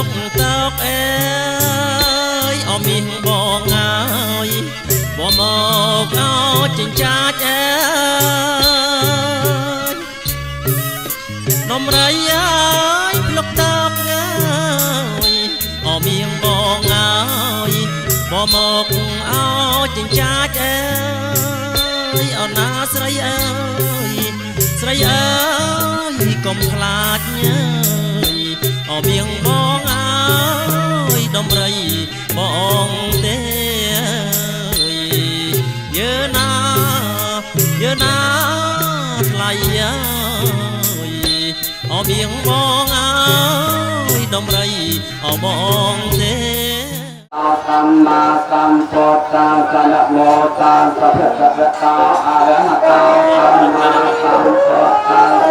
[SPEAKER 5] lúc tóc ơi ở miền bò ngài bò một áo chỉnh cha ơi nôm rây ơi lúc tóc ngài ở miền bò ngài bò một áo chỉnh cha ơi ở na sấy ơi công khát nhớ ở miền bong ơi đom rây bong tê nhớ na lại ơi ở miền bong ơi đom rây ở bong tê
[SPEAKER 2] Tam ma tam phật tam sa na mô tam sa phật sa ta a ra ha ta tam ma tam phật tam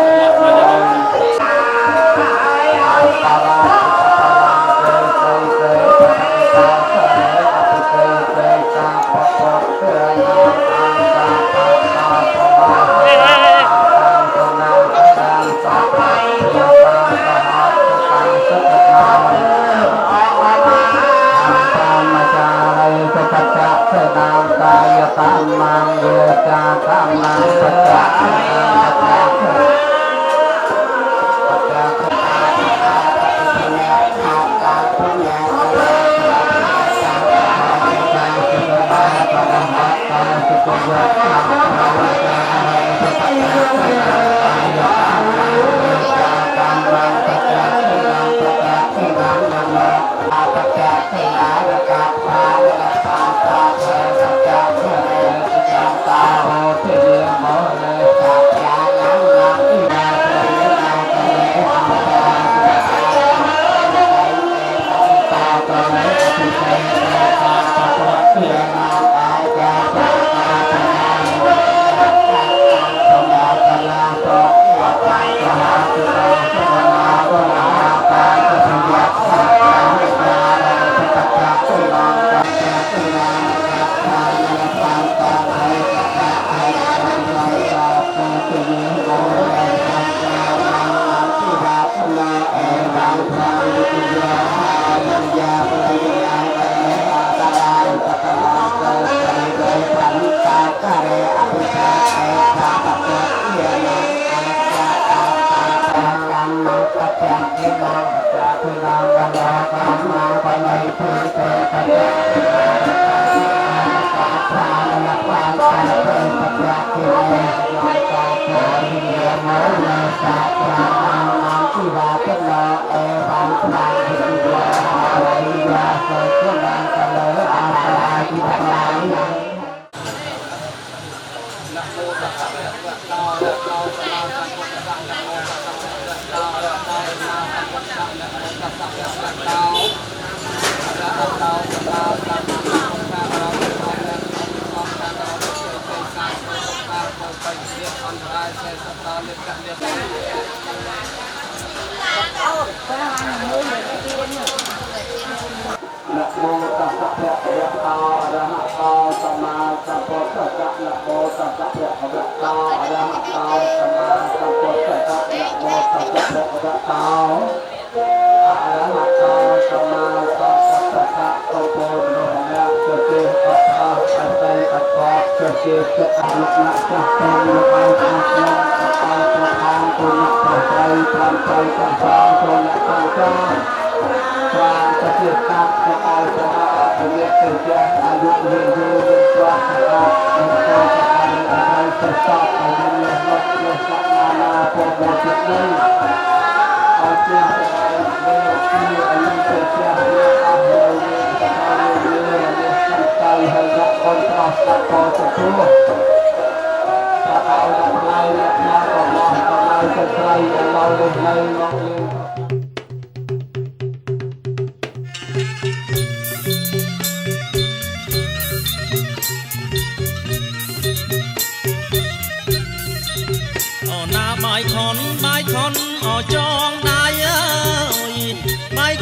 [SPEAKER 5] bài con ở trong đai ơi bài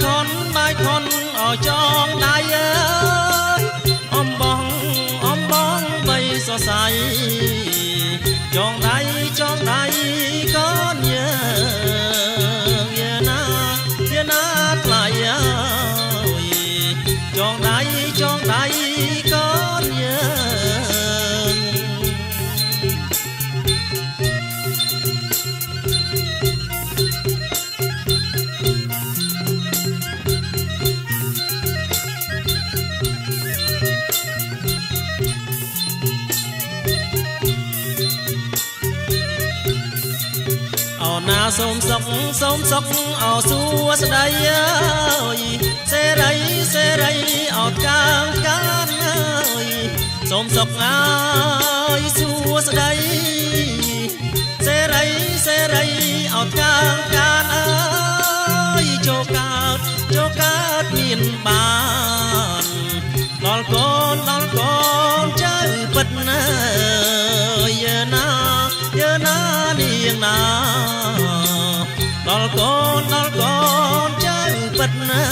[SPEAKER 5] con ở trong đai ơi om bong bay so say trong đai có nhớ na lại សូមសុខអោសួស្ដីអើយសេរីអត់កាងកានអើយសូមសុខអើយសួស្ដីសេរីអត់កាងកានអើយចូលកើតមានបានដល់កូនចៅពិតណាយើណានាងណាដល់កូនចៅពិតណា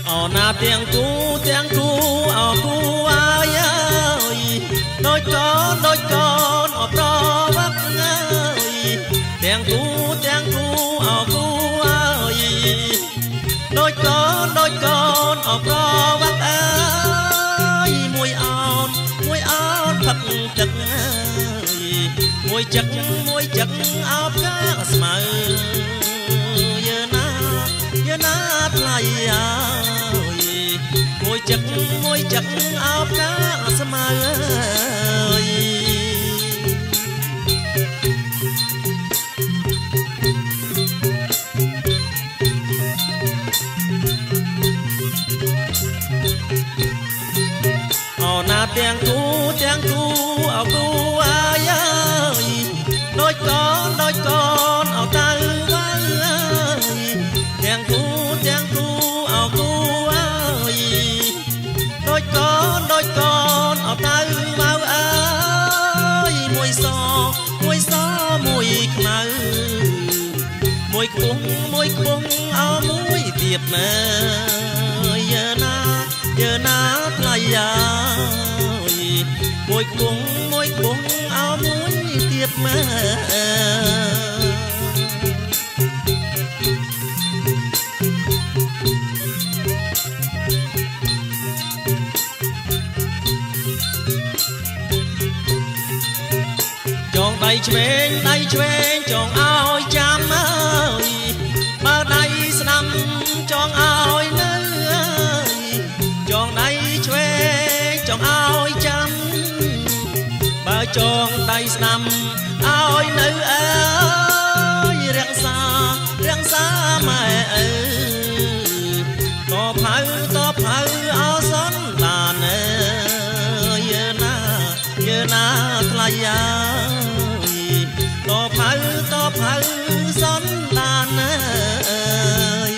[SPEAKER 5] អណាទាំងគូអោគូអាយអើយដូចកូនអប្រវឹកអើយទាំងគូអោគូអើយដូចកូនអប្រវឹកអើយមួយអោនផឹកទឹកអើយមួយចឹកអោបកាស្មៅយើណាថ្លៃអើយមួយចឹកអោបកាស្មៅអើយអូណាទាំងគូអោគូអាយអើយដូចកូនអោតៅវ៉ាអើយទាំងគូអោគូអើយដូចកូនអោតៅវ៉ាអើយមួយសមួយខ្មៅមួយខ្ពស់អោមួយទៀតមើយើណាថ្លៃអើយមួយខ្ពស់អោមួយទៀតមើចងដៃឆ្វេងចងឲ្យចាំអើយបើដៃស្ដាំចងឲ្យនៅអើយចងដៃឆ្វេងចងឲ្យចាំបើចងដៃស្ដាំឲ្យនៅអើយរក្សាម៉ែអើតផៅអោសនបានអើយយើណាថ្លៃអើយតផៅសនបានអើយ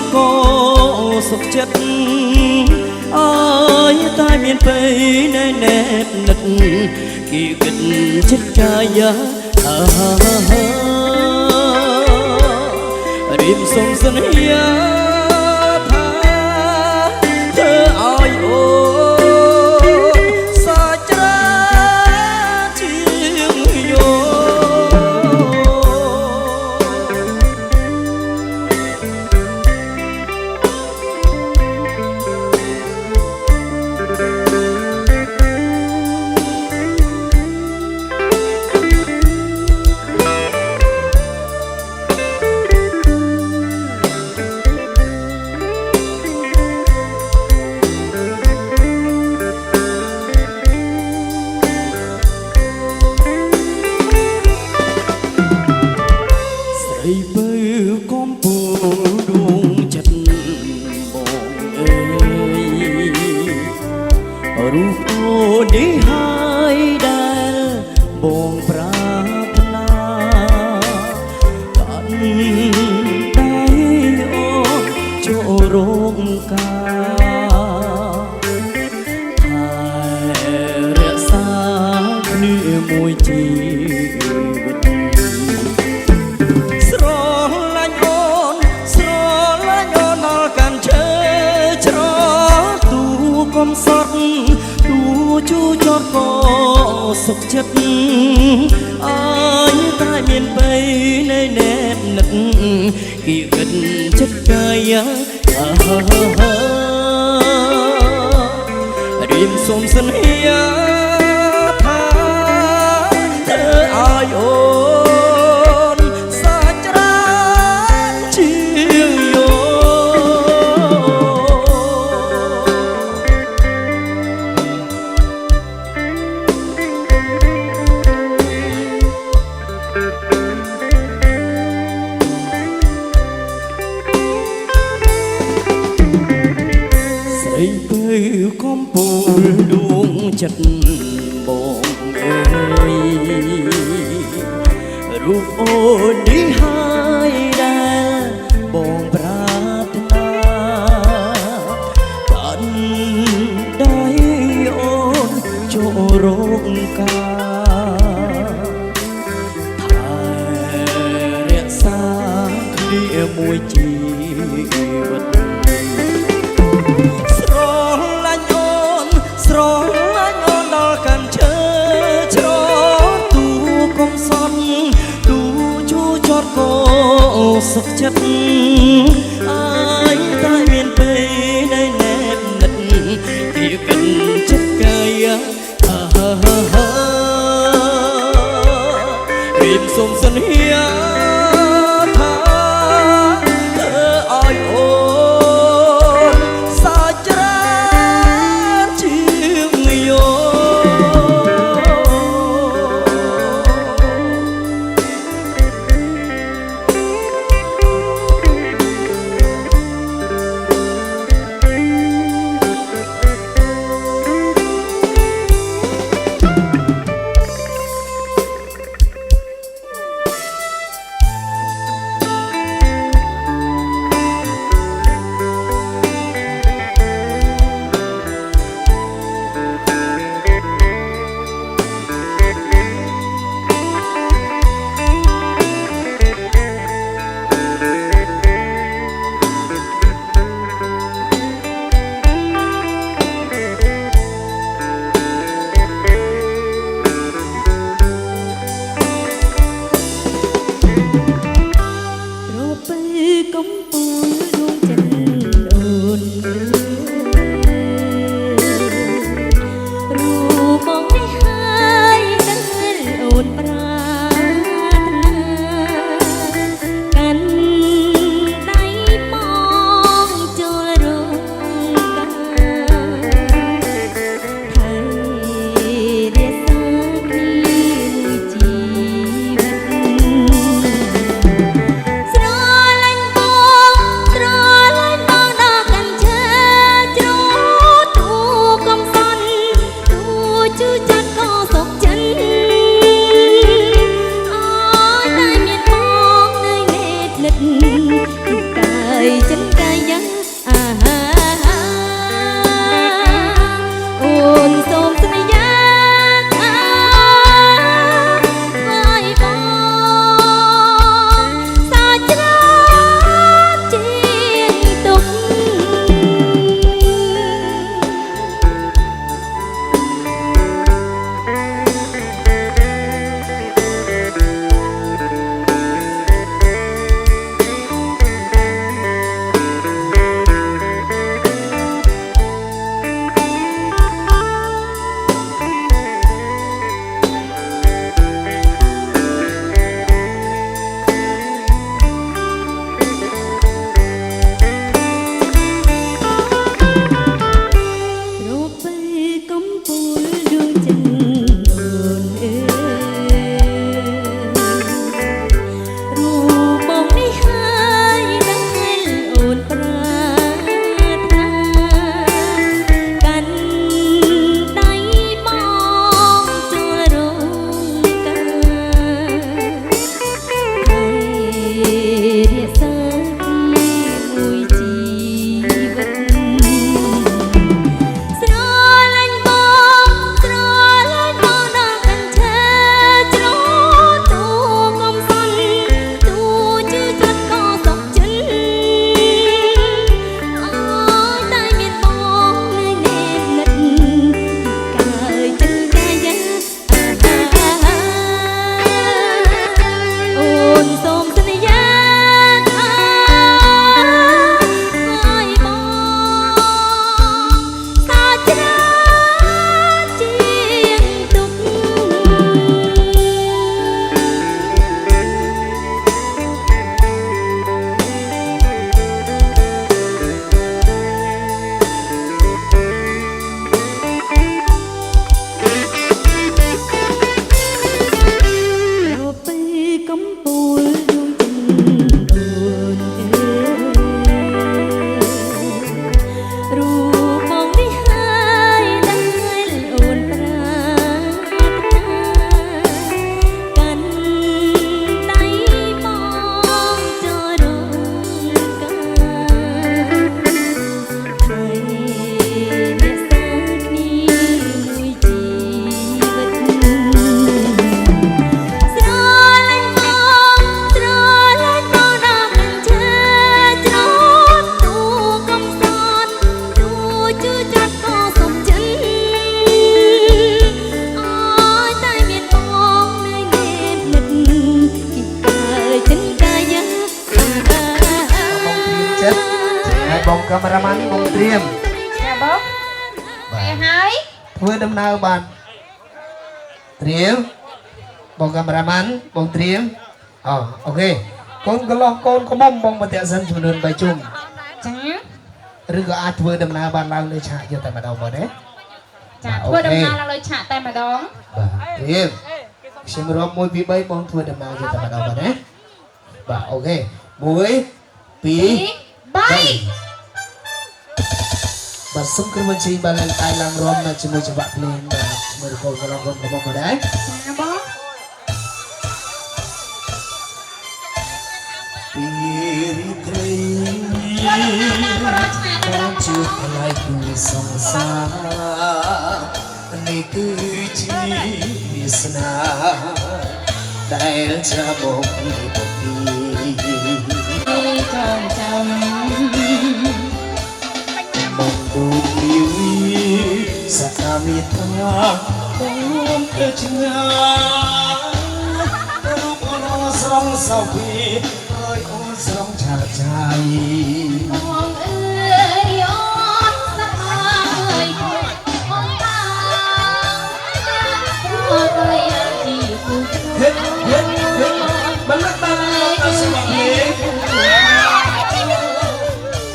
[SPEAKER 5] តក៏សុខចិត្តអើយតែមានពេលណែននិតគីគិតចិត្តកាយារៀបសុំសន្យាថាធ្វើឲ្យអូសាច្រាជាងយោ រីបើកំពូលដួងចិត្តបងអើយរូបអូននេះហើយដែលបងប្រាថ្នាកាន់ដៃអូនចូលរោងការហើយរក្សាគ្នាមួយជីវិត ស្រឡាញ់អូនដល់កាន់ឈើច្រទូកំសត់ទូជូចត់ក៏សុខចិត្តអើយតែមានពេលណែននិតគីគិតចិត្តកាយារៀបសុំសន្យាថាធ្វើឲ្យអូន ស្រីបើកំពូលដួងចិត្តបងអើយរូបអូននេះហើយដែលបងប្រាថ្នាកាន់ដៃអូនចូលរោងការថែរក្សាគ្នាមួយជីវិត ស្រឡាញ់អូនដល់កាន់ឈើច្រទូកំសត់ទូជូចត់ក៏សុខចិត្តអើយតែមានពេលណែននិតទីកិនចិត្តកាយារៀបសុំសន្យាថាធ្វើឲ្យអូន សាច្រាជាងយោ
[SPEAKER 2] អ
[SPEAKER 3] បងកាមេរ៉ាម៉ាន់បងត្រៀម
[SPEAKER 6] ចាបងតែហើយ
[SPEAKER 3] ធ្វើដំណើរបានត្រៀមបងកាមេរ៉ាម៉ាន់បងត្រៀមអូខេកូនកន្លោះកូនក្មុំបងបតិសិនចំនួន3ជុំ
[SPEAKER 6] ចា
[SPEAKER 3] ឬក៏អាចធ្វើដំណើរបានឡើងលើឆាកយកតែម្ដងមកទេ
[SPEAKER 6] ចាធ្វើដំណើរឡើងលើឆាកតែម្ដង
[SPEAKER 3] បាទត្រៀមខ្ញុំរាប់1 2 3បងធ្វើដំណើរយកតែម្ដងមកទេបាទអូខេ1 2 3 បាទសុំក្រុមបញ្ជីបានឡើងតែឡើងរំនៅជាមួយចង្វាក់ភ្លេងបាទមើលកូនកន្លោះកូនក្មុំមកដែរ
[SPEAKER 6] ចាបង
[SPEAKER 3] ពីរីត្រីបានជួបថ្លៃគូសង្សារនេះគឺជាវាសនាដែលចាំមកពី
[SPEAKER 6] ចាំចាំ
[SPEAKER 3] មកดูពីសកាមីតាបងទៅឆ្ងាយរូបអូនស្រងសោភីហើយអូនស្រងឆាកឆាយ
[SPEAKER 6] បងអើយអូនសាអើយអូនតាអូនទៅយ៉ាងទីគូ
[SPEAKER 3] ហេបានលឹកបានទៅស្មាក់លេង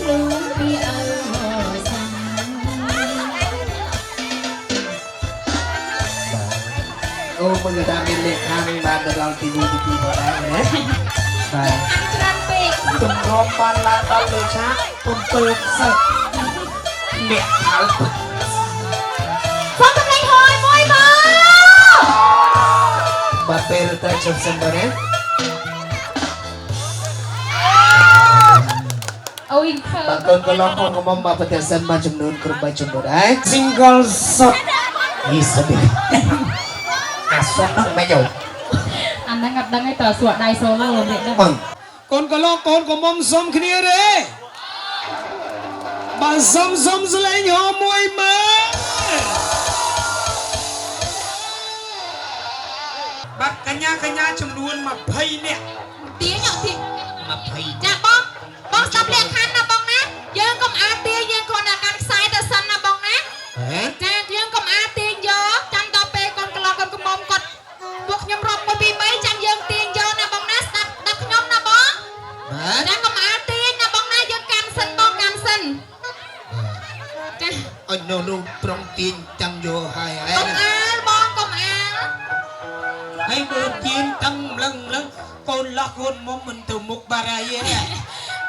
[SPEAKER 6] លោកពីអើសាំ
[SPEAKER 3] អូមើលតាមមានលេខខាងបានទៅដល់ទី1ទី2មកដែរណាបាទ
[SPEAKER 6] ច្រើនពេក
[SPEAKER 3] ទំរំបានឡើងដល់លើឆាក7សិតអ្នកហៅ
[SPEAKER 6] បងកំឡេងហយមួយមក
[SPEAKER 3] បាទពេលទៅជប់សិនទៅណា
[SPEAKER 6] អូយខើ
[SPEAKER 3] បាទកូនកន្លងកូនកំមបាទប្រទេសសិនបានចំនួនគ្រប់3ចំនួនដែរ single shot យីសិនអាសក់ហ្នឹងមិនយក
[SPEAKER 6] អាហ្នឹងអត់ដឹងឯងតើសួរដៃសូឡូមិនដឹង
[SPEAKER 3] បងកូនកន្លងកូនកំមសុំគ្នាទេបាទសុំស្លេងហោមួយមើលបាទកញ្ញាចំនួន20នាក់
[SPEAKER 6] ទាញអត់ទាញ
[SPEAKER 3] 20
[SPEAKER 6] ចាបងបងស្ដាប់លក្ខខណ្ឌណាបងណាយើងកុំអាទាញយើងគ្រាន់តែកាន់ខ្សែទៅសិនណាបងណា
[SPEAKER 3] ហេ
[SPEAKER 6] ចាយើងកុំអាទាញយកចាំដល់ពេលកូនកន្លងកូនកំមុំគាត់ពួកខ្ញុំរាប់1 2 3ចាំយើងទាញយកណាបងណាស្ដាប់ខ្ញុំណាបង
[SPEAKER 3] បាទ
[SPEAKER 6] ចាកុំអាទាញណាបងណាយើងកាន់សិនបងកាន់សិន
[SPEAKER 2] នោះប្រងទាញតាំងយកហើយក
[SPEAKER 6] ុំអាលបងកុំអាល
[SPEAKER 2] ហើយមើលទាញតាំងលឹងកូនលោះកូនមុំមិនទៅមុខបារាយទេ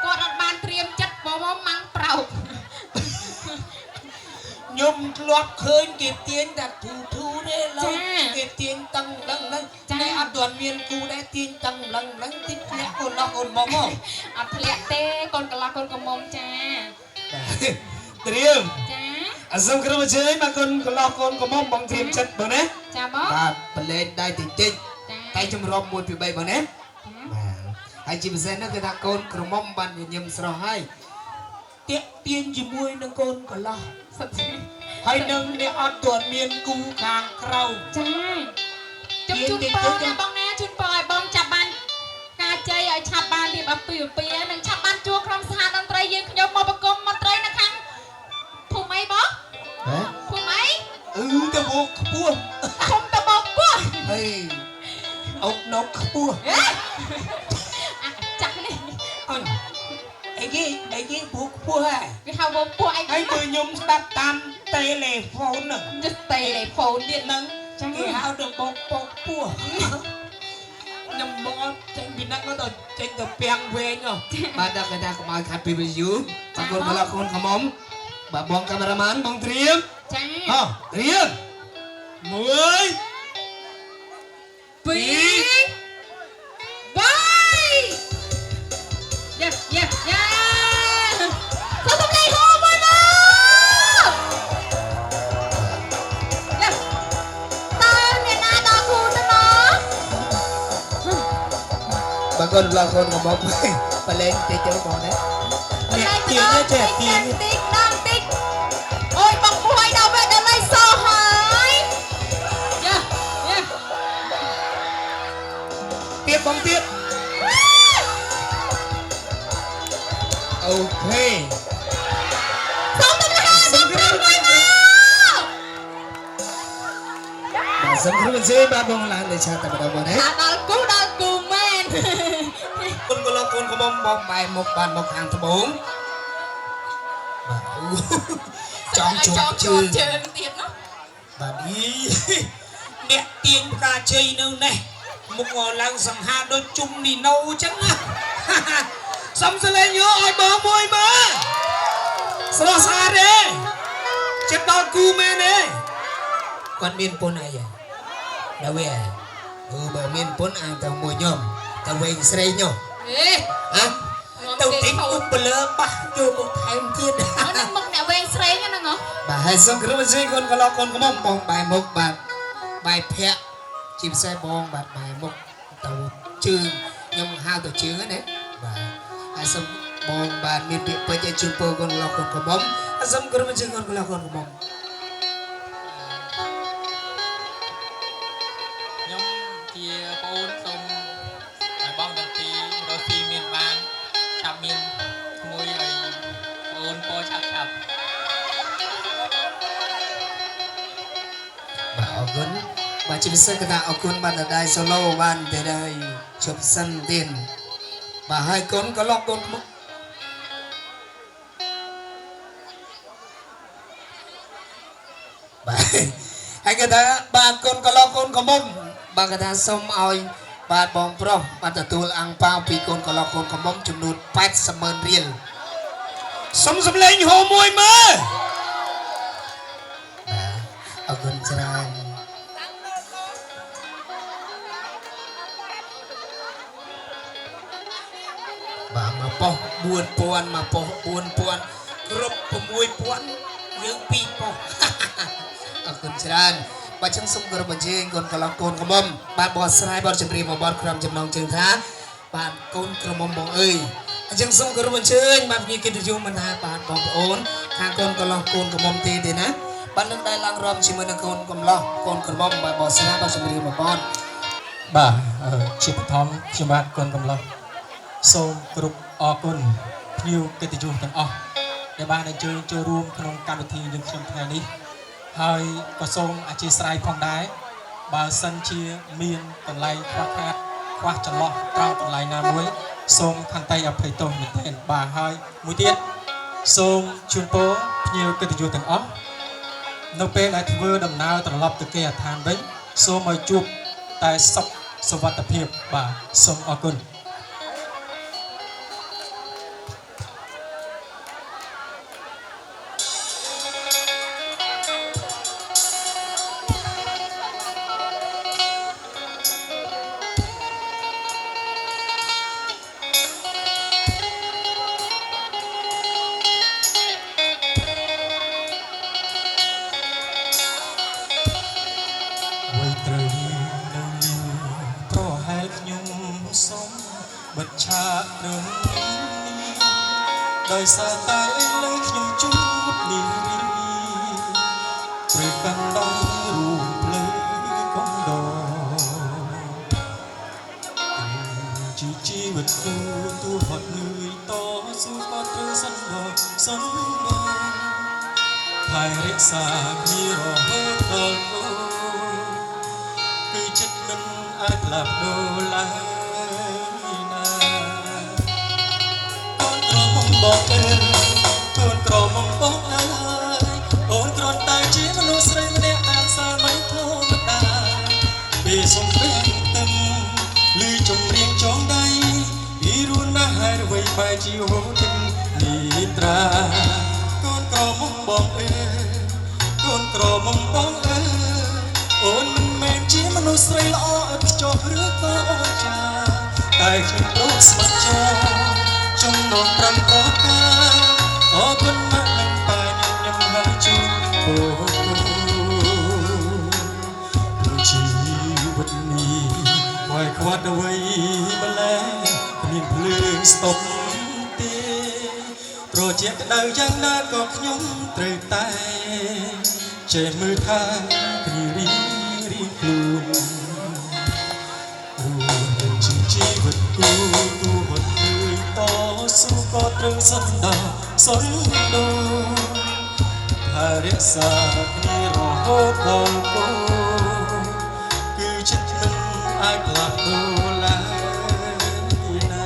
[SPEAKER 6] គាត់អត់បានត្រៀមចិត្តបងម៉ាំងប្រោក
[SPEAKER 2] ខ្ញុំធ្លាប់ឃើញគេទាញតែធូទេលោកគេទាញតាំងលឹងតែអត់ទាន់មានគូដែរទាញតាំងលឹងតិចធ្លាក់កូនលោះកូនមុំហ៎
[SPEAKER 6] អត់ធ្លាក់ទេកូនកន្លោះកូនកំមុំចា
[SPEAKER 2] ត្រៀម
[SPEAKER 6] ចា
[SPEAKER 2] អសូមក្រុមអញ្ជើញមកកូនកន្លោះកូនកំមុំបងត្រៀមចិត្តបងណា
[SPEAKER 6] ចាបង
[SPEAKER 2] បាទប្រឡែងដៃតិច
[SPEAKER 6] ចា
[SPEAKER 2] តែជំរំ1 2 3បងណា ហើយជាពិសេសនោះគឺថាកូនក្រមុំបានញញឹមស្រស់ហើយតាក់ទាញជាមួយនឹងកូនកន្លោះ
[SPEAKER 6] សុទ្ធ
[SPEAKER 2] ហើយនឹងអ្នកអត់ទាន់មានគូខាងក្រៅ
[SPEAKER 6] ចាជុំជូនពរណាបងណាជូនពរឲ្យបងចាប់បានការជ័យឲ្យឆាប់បានរៀបអាពាហ៍ពិពាហ៍និងឆាប់បានជួបក្រុមសហតន្ត្រីយើងខ្ញុំមកប្រគំមន្ត្រីនៅខាងភូមិអីបង
[SPEAKER 2] ហ៎
[SPEAKER 6] ភូមិអី
[SPEAKER 2] ទៅមកខ្ពស់
[SPEAKER 6] ភូមិតបោកពោះ
[SPEAKER 2] ហេអុកណុកខ្ពស់
[SPEAKER 6] អាចាស់នេះ
[SPEAKER 2] អញអីគេពួកខ្ពស់ហ៎
[SPEAKER 6] គេហៅវងពោះអី
[SPEAKER 2] ហើយមើលខ្ញុំស្ដាប់តាមតេឡេហ្វូនហ្នឹង
[SPEAKER 6] ទៅតេឡេហ្វូនទៀតហ្នឹងចា
[SPEAKER 2] គេហៅទៅបោកពោះខ្ញុំមកចេញពីហ្នឹងទៅចេញទៅពាំងវែងបាទដល់គេថាកុំឲ្យខាត់ពីវិទ្យុតាកូនកន្លោះកូនខ្មុំបាទបងកាមេរ៉ាម៉ានបងត្រៀម
[SPEAKER 6] ចា
[SPEAKER 2] ហ៎រៀន1
[SPEAKER 6] 2 3យ៉ាទៅទៅហូមកមកយ៉ាតើអ្នកណាដល់គូទៅណោះ
[SPEAKER 2] bà con là con của bóng bà lên chơi chơi con đấy nè tiền nhá trẻ tiền
[SPEAKER 6] តិចដល់តិចអូយបងមួយដល់ពេលដល់ឡៃសោះហើយយ៉ា
[SPEAKER 2] tiếp bóng tiếp ok
[SPEAKER 6] សូមទៅហើយបងប្រុសមួយមក
[SPEAKER 2] bà sống không bên dưới ba bông là để cha tập đầu vào đấy
[SPEAKER 6] ដល់គូមែន
[SPEAKER 2] con có bông bài một bàn một hàng thứ 4 bà chọn chuột
[SPEAKER 6] ជើ
[SPEAKER 2] chư
[SPEAKER 6] ងទៀតនោះ
[SPEAKER 2] bà đi nè tiền ca chơi đâu này một ngò lăng sòng hà đôi chung đi nâu chắc á xong sẽ lên nhớ ai bơ môi mà sao xa đấy chết đau cu mê đấy quan miên pôn ai vậy đâu về bà miên pôn ai tao mùi nhom tao về xây nhom
[SPEAKER 6] អេ
[SPEAKER 2] hả tao tính úp bờ lơ ba vô một thèm chiên
[SPEAKER 6] អត់មកអ្នកវែងស្រីហ្នឹងហ៎
[SPEAKER 2] bà hay xong cái lúc gì con có mong bong bài một bài phẹ chim xe bong bài một tàu chương nhưng hai tàu chương đấy và hay xong bong bài miền biển bây giờ chụp con lo con có bóng hay xong cái lúc gì con lo con có bóng
[SPEAKER 7] ខ្ញុំជាបងអូនសូមឲ្យបងទាំងពីររកស៊ីមានបានឆាប់មានមួយឲ្យបងអូនពោឆាប់
[SPEAKER 2] bà ở gần bà chim xe cái ta ở quân bà ở đây solo ban để đây chụp sân tiền bà hai con có lo con không bà hai cái ta ba con có lo con có mông bà cái ta xong oi bà bong pro bà ta tua ăn bao pi con có lo con có mông chụp nút pat summer real xong xong lên hồ môi mơ bà ở gần ra bà mà po buồn buồn mà po buồn buồn group của mùi buồn những pi po ở gần ra bà chẳng sống group bên trên còn cả lòng con của mâm bà bỏ sai bỏ chấm riêng mà bỏ kram chấm lòng chừng thá bà con của mâm bỏ ơi chẳng sống group bên trên bà như kia được mình ha bà bỏ ổn hàng con của lòng con của mâm tê thế nè bà nước đây lang rom chỉ mới được con của lo con của mâm bà bỏ sai bỏ chấm riêng mà bỏ
[SPEAKER 1] បាទជាបឋមខ្ញុំបាទកូនកំឡោះសូមគ្រប់អរគុណភ្ញៀវកិត្តិយសទាំងអស់ដែលបានអញ្ជើញចូលរួមក្នុងកម្មវិធីយើងខ្ញុំថ្ងៃនេះហើយក៏សូមអធិស្ឋានផងដែរបើសិនជាមានកន្លែងខ្វះខាតខ្វះចន្លោះត្រង់កន្លែងណាមួយសូមខន្តីអភ័យទោសមែនទែនបាទហើយមួយទៀតសូមជូនពរភ្ញៀវកិត្តិយសទាំងអស់
[SPEAKER 8] នៅពេលដែលធ្វើដំណើរត្រឡប់ទៅគេដ្ឋានវិញសូមឲ្យជួបតែសុខសុវត្ថិភាពបាទសូមអរគុណបិទឆាកត្រឹមដោយសារតែលើខ្ញុំជួបនារីព្រៃកណ្ដាលរូបភ្លើងកុំដជាជីវិតគូទូហត់នឿយតស៊ូក៏ត្រូវសន្យាសន្យាហើយរក្សាគ្នារហូតដល់គឺចិត្តមិនអាចផ្លាស់ប្ដូរឡើយបងអើយកូនក្រមុំបងអើយអូនគ្រាន់តែជាមនុស្សស្រីម្នាក់ដែលសាមញ្ញធម្មតាពេលសំពេញទឹមលឺចម្រៀងចងដៃពីរួនណាស់ហើយរវៃបែរជាហូរទឹកនិត្រាកូនក្រមុំបងអើយកូនក្រមុំបងអើយអូនមិនមែនជាមនុស្សស្រីល្អឥតខ្ចោះឬក៏អូនចាតែខ្ញុំព្រមស្ម័គ្រចិត្តចំណង5ប្រការអរគុណមកនឹងបាញញឹមហើយជូនអូជីវិតនេះខ្វាយខ្វាត់អ្វីម្ល៉េះគ្មានភ្លើងស្តុបទេត្រជាក្តៅយ៉ាងណាក៏ខ្ញុំត្រូវតែចេះមើលថាគ្នារៀងខ្លួនជីវិតគូទូហត់តស៊ូក៏ត្រូវសន្តាសន្ដូហើយរក្សាគ្នារហូតដល់គូគឺចិត្តមិនអាចផ្លាស់ប្ដូរឡើយណា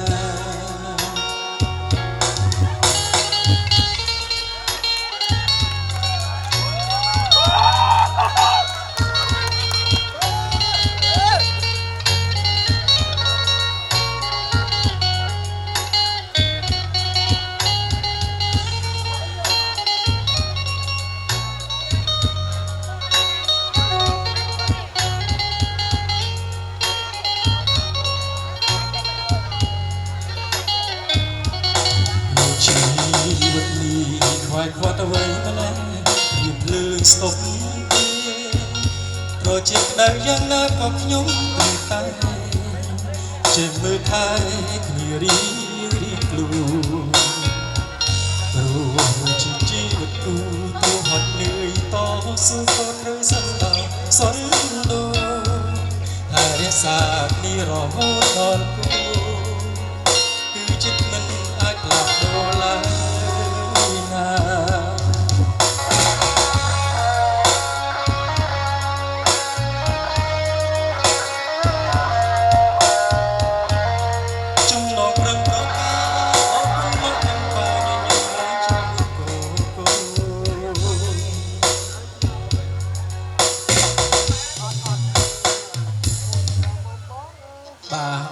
[SPEAKER 8] ខ្វាត់អ្វីម្ល៉េះរៀបលើស្តុបទេប្រជាក្តៅយ៉ាងណាក៏ខ្ញុំត្រូវតែចេះមើលថែគ្នារៀងខ្លួនព្រោះជាជីវិតគូទូហត់នឿយតស៊ូក៏ត្រូវសន្តាសន្ដូហើយរក្សាគ្នារហូតដល់គូគឺចិត្តមិនអាចផ្លាស់ប្ដូរឡើយ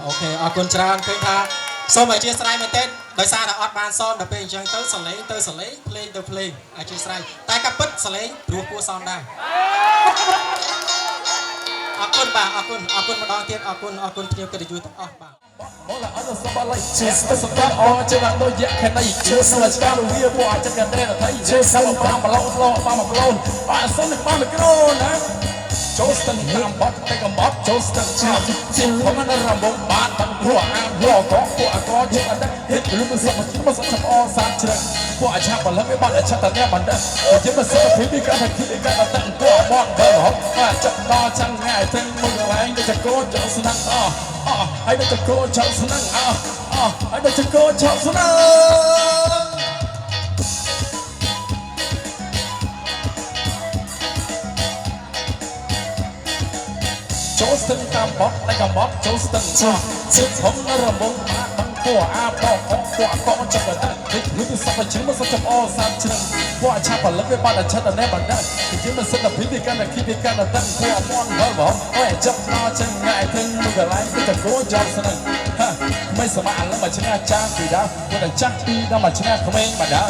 [SPEAKER 8] អូខេអរគុណច្រើនឃើញថាសូមអធិស្ឋានមែនទែនដោយសារតែអត់បានសមដល់ពេលអញ្ចឹងទៅសលេងទៅសលេងភ្លេងទៅភ្លេងអធិស្ឋានតែក៏ពិតសលេងព្រោះគួរសមដែរអរគុណបាទអរគុណម្ដងទៀតអរគុណភ្ញៀវកិត្តិយសទាំងអស់បាទមកឡាអត់សបឡៃជាស្តាប់អរជាបានដូចយកខណៃជាស្លាឆ្កាលវាពួកអាចកត្រេនថៃជាសាប់5ប្លូន5ប្លូនបាទសុំនឹងបានមីក្រូណាចូលស្ទឹងតាមបាត់តែកំបត់ចូលស្ទឹងជាខ្ញុំមិនរំបងបានតាំងព្រោះអាព្រោះក៏ពួកអកជាអត់ហេតុឬមិនសក់មកសក់អសាជ្រឹកពួកអាឆាប់បលឹងឯបាត់អាឆាប់តែបណ្ដឹងជាមិនសក់ពីពីកាត់គិតកាត់តាំងពួកមកបើហត់បាទចាប់ដល់ចាំងថ្ងៃទាំងមុនឡើងទៅចកោចស្នាក់ហើយទៅចកោចស្នាក់ហើយទៅចកោចស្នាក់ចូលស្ទឹងតាមបត់តែកំបត់ចូលស្ទឹងជាខ្ញុំរំបងបាន ពួកអាបកពួកកងចង្កត់នេះគឺសព្វជិះមកសុខអសាមជ្រឹងពួកឆាប់បលឹកវាបាត់តែឆិតតែបណ្ដាជាមិនសិនតែពីពីកាន់តែគីពីកាន់តែតាំងពួកមន់វល់បងអូយចាប់ណោចឹងងាយទាំងមួយកន្លែងគឺតែគោចោលស្នឹងមិនសមអាឡឹមមកឆ្នះចាស់ពីដើមពួកតែចាស់ពីដល់មកឆ្នះក្មេងមកដើ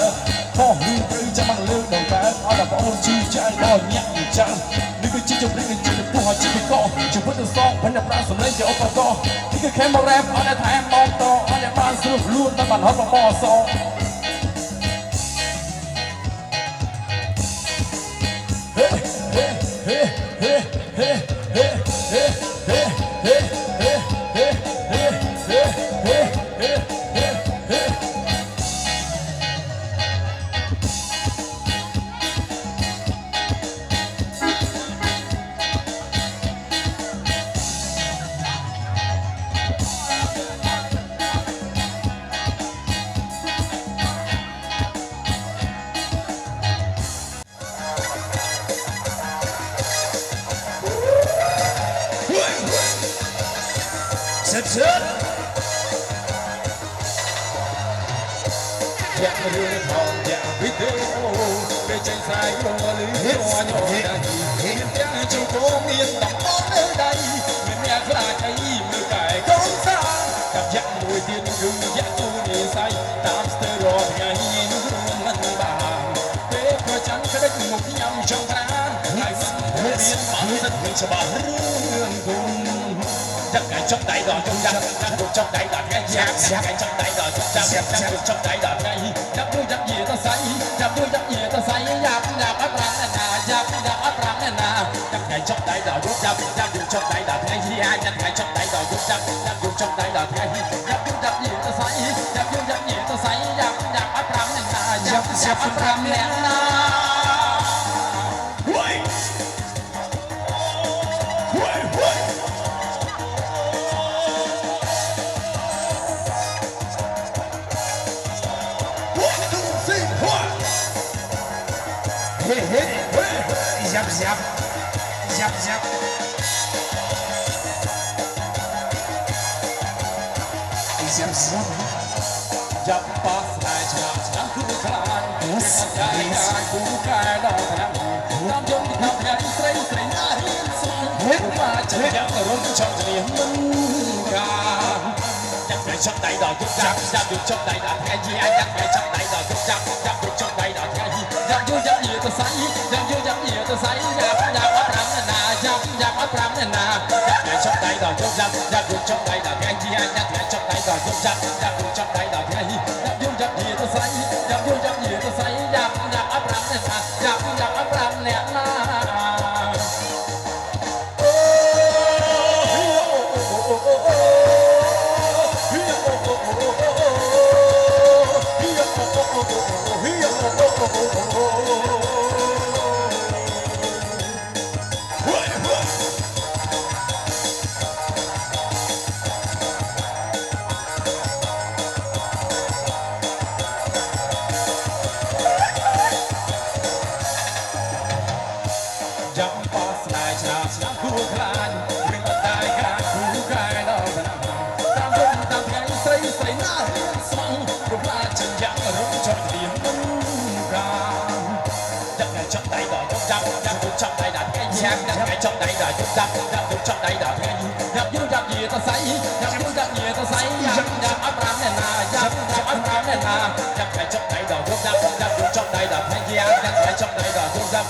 [SPEAKER 8] ខុសឬត្រូវចាំមកលើកដល់កើតអត់តែបងអូនជីចាស់ដល់ញាក់ចាស់នេះគឺជាជំរិញជាពោះជីពីកោជីវិតទៅសងបណ្ដាប្រាសម្លេងជាឧបករណ៍នេះគឺខេមរ៉េបអត់តែថែមមកតអត់តែបានស្រួលខ្លួនតែបានហត់បបសយ៉ាងរឿងផងយ៉ាងវីដេអូពេលចេញផ្សាយរងលឺញ័រដៃមានទាំងជង្គង់មានតំបន់នៅដៃមានអ្នកខ្លាចអីមើលតែកូនសាกับយ៉ាងមួយទៀតគឺយ៉ាងទូនីស័យតាមស្ទើររាល់ថ្ងៃនោះរួមមិនបានពេលប្រចាំក្តិចមុខខ្ញុំចង់ប្រានហើយមានបានសិតវិញច្បាស់រឿងគុំจักไก่ชกไก่ดอกจงจักจักบุกชกไก่ดอกไก่ยักไก่ชกไก่ดอกจงจักจักบุกชกไก่ดอกไก่จับดูจับเหยียดตะไซจับดูจับเหยียดตะไซยับยับอัปรังนายับยับอัปรังนาจักไก่ชกไก่ดอกจงจับจับบุกชกไก่ดอกไก่ยักไก่ชกไก่ดอกจงจับจับบุกชกไก่ดอกไก่จับดูจับเหยียดตะไซจับดูจับเหยียดตะไซยับยับอัปรังนายับยับอัปรังนาZap zap zap zap zap zap ចាប់ប៉ស្នាយឆ្នាំឆ្នាំគូខ្លាញ់គូកាយគូកាយដល់ឆ្នាំតាមយំទីក្នុងថ្ងៃស្រីស្រីណារៀនស្មងមកចាំយ៉ាងរំចង់គ្នាមិនកាចាប់តែចាប់ដៃដល់ទុកចាប់ចាប់យកចាប់ដៃដល់ថ្ងៃយាចាប់តែចាប់ដៃដល់ទុកចាប់ចាប់យកចាប់ដៃដល់ថ្ងៃចាប់យកចាប់យាទៅស្អីចាប់យកចាប់យាទៅស្អីចាប់ចាប់អត់ប្រាំណាចាប់ចាប់អត់ប្រាំណាចាប់តែចាប់ដៃដល់ទុកចាប់ចាប់យកចាប់ដៃដល់ថ្ងៃយាចាប់តែចាប់ដៃដល់ទុកចាប់ចាប់យកចាប់ដៃដល់ថ្ងៃចាប់យកចាប់យាទៅស្អីចាប់យកចាប់យាទៅស្អីចាប់ចាប់អត់ប្រាំណាចាប់ចាប់អត់ប្រាំណាចាំប៉ស្នាយឆ្នាំឆ្នាំគូខ្លាញ់មានអត់តែការគូកាយដល់ឆ្នាំតាមយំតាមថ្ងៃស្រីស្រីណារៀនស្មងរំលាចិញ្ចាំរំចត់លៀមមិនកាចាប់តែចាប់ដៃដល់ចាប់ចាប់ចាប់ដៃដល់ថ្ងៃយ៉ាចាប់តែចាប់ដៃដល់ចាប់ចាប់ដៃដល់ថ្ងៃយ៉ាប់យូរយ៉ាប់យាទៅស្អីយ៉ាប់យូរយ៉ាប់យាទៅស្អីយ៉ាប់អត់ប្រាំណែណាយ៉ាប់អត់ប្រាំណែណាចាប់តែចាប់ដៃដល់ចាប់ចាប់ដៃដល់ថ្ងៃយ៉ាចាប់តែចាប់ដៃដល់ចាប់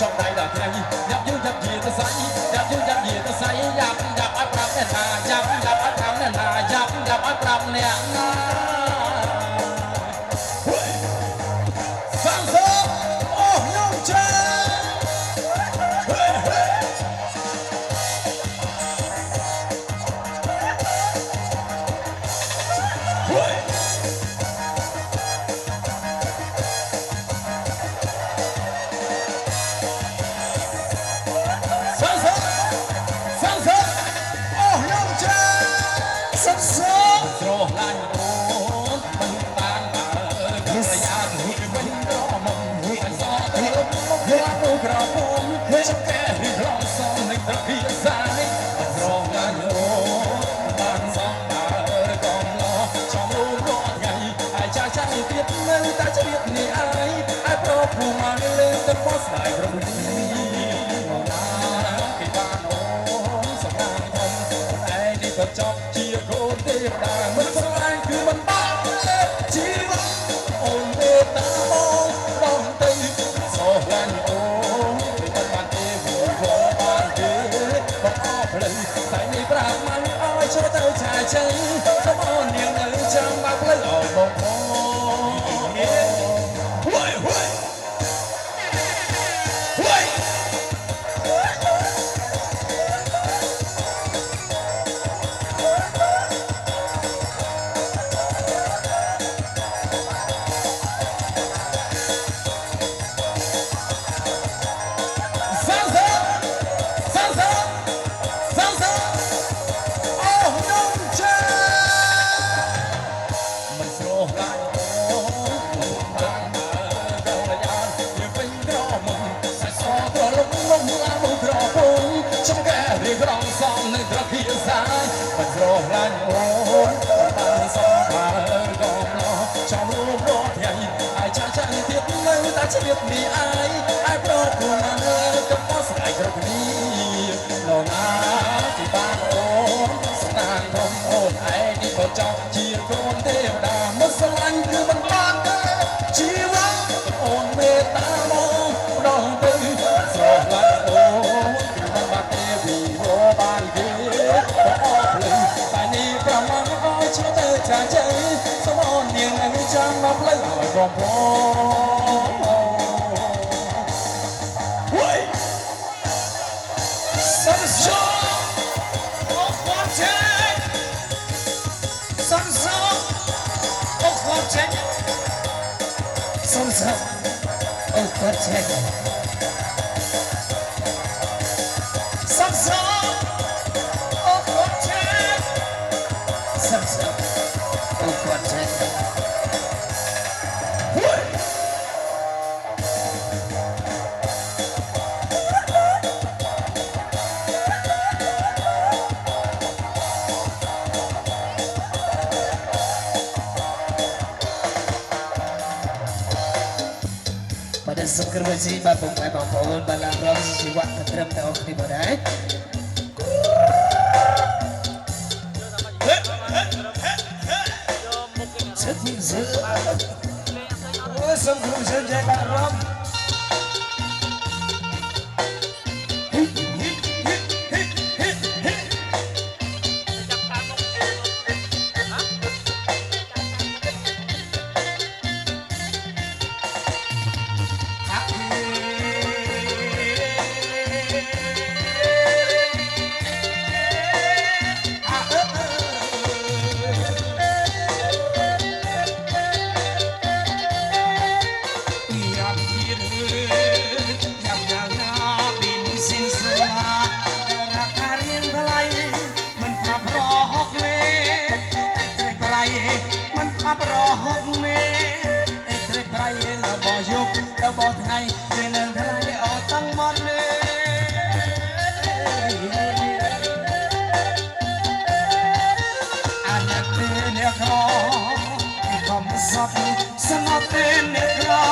[SPEAKER 8] ចាប់ដៃដល់ថ្ងៃយ៉ាប់យូរយ៉ាប់យាទៅស្អីយ៉ាប់យូរយ៉ាប់យាទៅស្អីយ៉ាប់អត់ប្រាំណែណាយ៉ាប់អត់ប្រាំណែណាយ៉ាប់អត់ប្រាំណែណាសាំសូអូញោមចា ចឹងសូមអូននាងនៅចាំបើផ្លូវអោបងហួយហួយហួយក្រងសំនឹងត្រកៀសាយមិនស្រោឡាញ់អូនបានសំខារកំឡោចំលូករត់ថ្ងៃហើយចាចាទៀតនៅតែជ្រាបនេះអាយប្រពន្ធណាកំពុងស្ដាយគ្រប់គ្នាលោកណាទីបានអូនស្នាមធំអូនឯងនេះក៏ចង់ជាកូនទេវតាមកស្រឡាញ់គឺមិនបានទេជីវិតអូនមេត្តាមកម្ដងទៅស្រឡាញ់អូនគឺមិនបានទេវីបានគេអស់ភ្លេងតែនេះប្រមាណអើយឈ្មោះទៅចាជ័យសូមអូននាងនៅចាំមកផ្លូវឲ្យបងប្អូនហួយសំសោអូគាត់ចេញសំសោអូគាត់ចេញសំសោអូគាត់ចេញសំសោអូគាត់ចេះបាទសូមគោរពជាបាទបងប្អូនបាទឡើងរំជីវៈត្រឹមតែអស់គ្នាបាទដែរសូមគោរពជាបាទរំมันขับรอหกเมตรไอ้เตร็ดไรเราบ่ยุบเราบ่ไงเดินเท่าไรออกตั้งหมดเลยอันนี้เป็นเนี่ยครอไอ้คำสัตย์สนับเป็นเนี่ยครอ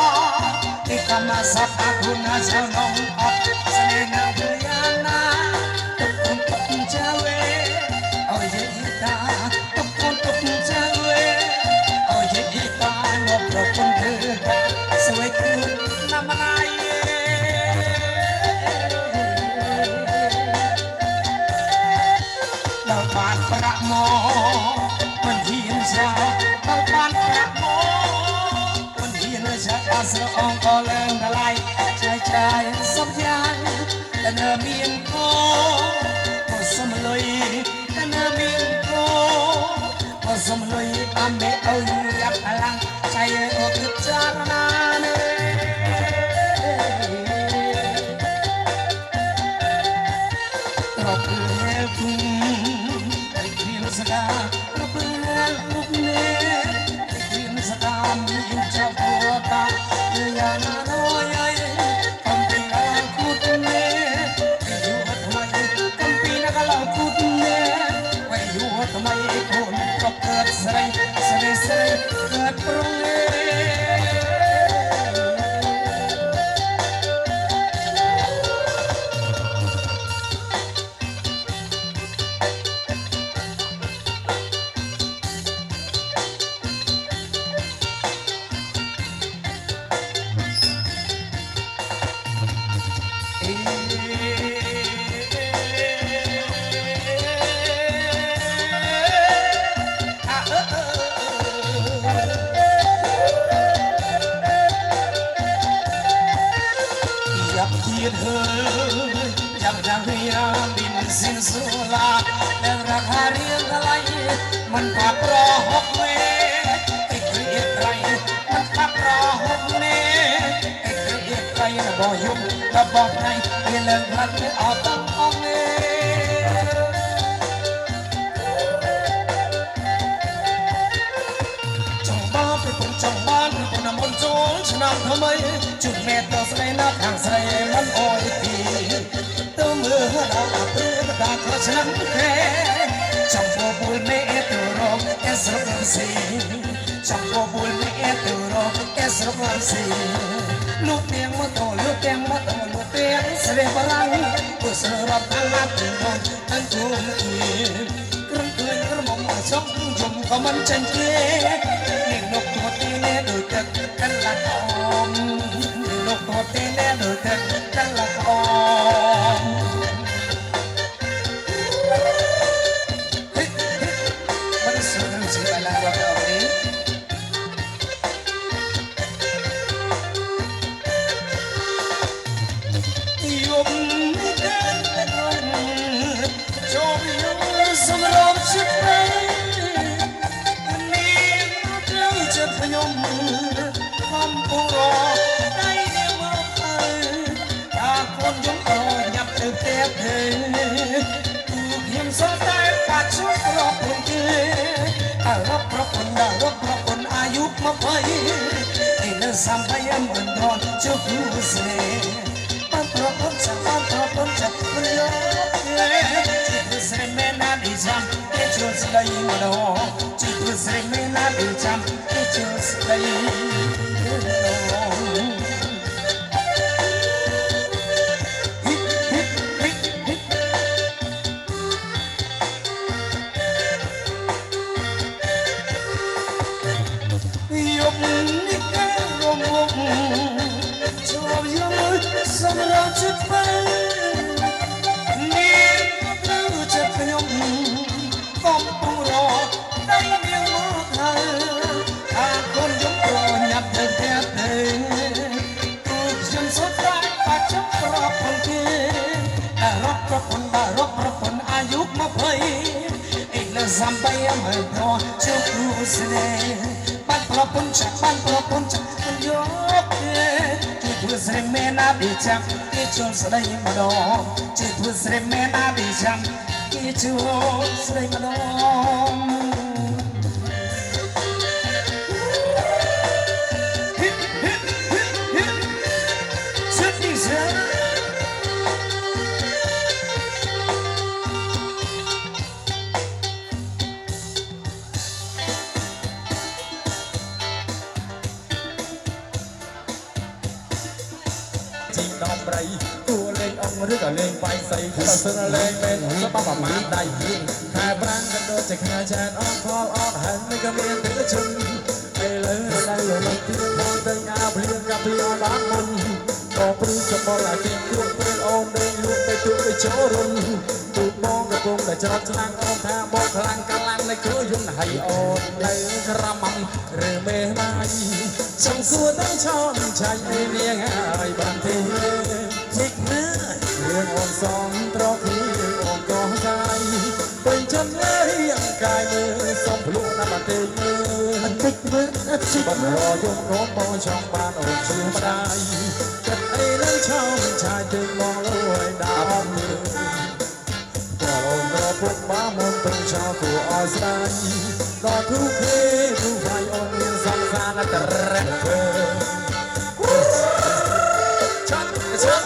[SPEAKER 8] ไอ้คำสัตย์อาคุณอาเจ้าน้องอัดเสน่ห์นาเดียนาตุกคนตุกเจ้าเวเอาเยี่ยตาตุกคนตุกเจ้าเวเอาเยี่ยตางบประคนเธอสวยคือน้ำมันไหลเราบานประโมมันเฮียนชาเราบานประโมมันเฮียนชาอาสระองก็เลื่อนละลายใจสมยานแต่เนื้อเมียนโก้ก็สมลอยแต่เนื้อเมียนโก้ก็สมลอยอเมเอาอยู่ยับพลังใจอกจารณาเนเราเพื่อพุ่งไอ้เพียงสกาเราเพื่อลุกเนไอ้เพียงสกามีเจ้าบัวตาอยานาโนยคำปีนักพูดเนไอ้อยู่ทำไมคำปีนักเล่าพูดเนไอ้อยู่ทำไมคนก็เกิดใส่เกิดโปร เฮ้ยยังดังเฮียบินสิ้นสุลาแล้วราคาเรียงอะไรมันขับรอหกเมไอ้เกลียดใครมันขับรอหกเมไอ้เกลียดใครนะบอกยุ่งถ้าบอกไงให้เลิกพลัดไม่เอาตั้งออกเมจังบ้านคนนำมนต์โจงชนะทำไมจุดเม็ดต่อใส่หน้าทางใส่มันอ่อยทีตัวมือดาวเปลือกดาขอฉันแค่จังโบบุลเมตัวรองเอสรบสีจังโบบุลเมตัวรองเอสรบสีลูกเตียงมาโตลูกเตียงมาโตลูกเตียงเสด็จพลังกุศลรับทางมาถึงน้องทั้งทุ่มทีกระเทือนกระหม่อมมาช่องยุ่มก็มันจันเกย์นกตัวตีเล่ดูตึกกันละกอมนกตัวตีเล่ดูตึกกันละกอมมันสุดที่เวลาเราเอานี้ยมเดินเป็นลมจมอยู่สมรภูชิดไปพยมคำปูรอได้เดียวมาเอ่ยตาคนยงรอยับเติบเต็บเธอถูกหิมสดได้ปาดชุบรอบคนเกย์รับพระคนได้รับพระคนอายุมาไปไอ้เนื้อซ้ำไปเหมือนดอนเจ้าผู้เสน่ห์บ้านพระคนจะบ้านพระคนจะมันยกเกย์ที่ผู้เสน่ห์แม่นาดีจำเกย์ชวนสลายมาดอที่ผู้เสน่ห์แม่นาดีจำjust lay alone. Hit, hit, hit, hit. Yop ni ka rom rom, chop yom sam ra chut pa. Ni ra chut yom, kom pu ro, dai ni mo tha.คนยกโปรยับเธอแท้เธอถูกฉันสดได้ปากชักรอบคนเกย์รบพระพลบารบพระพลอายุมาเผยไอ้เลือซ้ำไปเหมือนพอเจ้าผู้เสน่ห์บ้านพระพลจากบ้านพระพลจากมันยกเกย์ที่ผู้เสน่ห์แม่นาดีจังที่ชวนสลายมาดองที่ผู้เสน่ห์แม่นาดีจังที่ชวนสลายมาดองดอกไรตัวเล็กองหรือก็เล็กไปใส่ก็เสนอเล็กเป็นสปาประมาณได้แค่บรังกันโดนจากแค่แชนออกพอออกหันไม่ก็เมียนถึงชุนไปเลยได้เลยมันที่มองได้งาเพียงกับพี่อบ้านมันก็ปลื้มจะบอกหลายเพียงคู่เป็นอมเดินลุกไปตัวไปโชว์รุนตูมองกระโปรงแต่จอดช่างอมทางบอกพลังกำลังในเครือยุ่งให้อดเลยกระมังหรือเมย์ไม่ช่างสัวได้ชอบชายเมียง่ายบางทีทิกเนื้อเรื่องอ่อนสองตรอกที่อ่อนก็ใจไปจนเลยยังกายมือส่งพลุน้ำมันเตยมือทิกเนื้อทิกบันรอยงร้อนมองช่องบ้านอกชื่อมาได้จัดไอ้เรื่องชอบชายจึงมองลอยดาวมือก็ลงรอพวกบ้ามนตึงชาวตัวอ้อยใส่รอทุกเพทุกไฟอ่อนเงินสังสารกระแรกเธอชัดชัด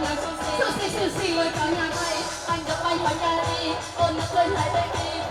[SPEAKER 6] là sushi sushi sushi với cả nhà này anh gặp anh hỏi nhà đi ôn nó cười lại đây đi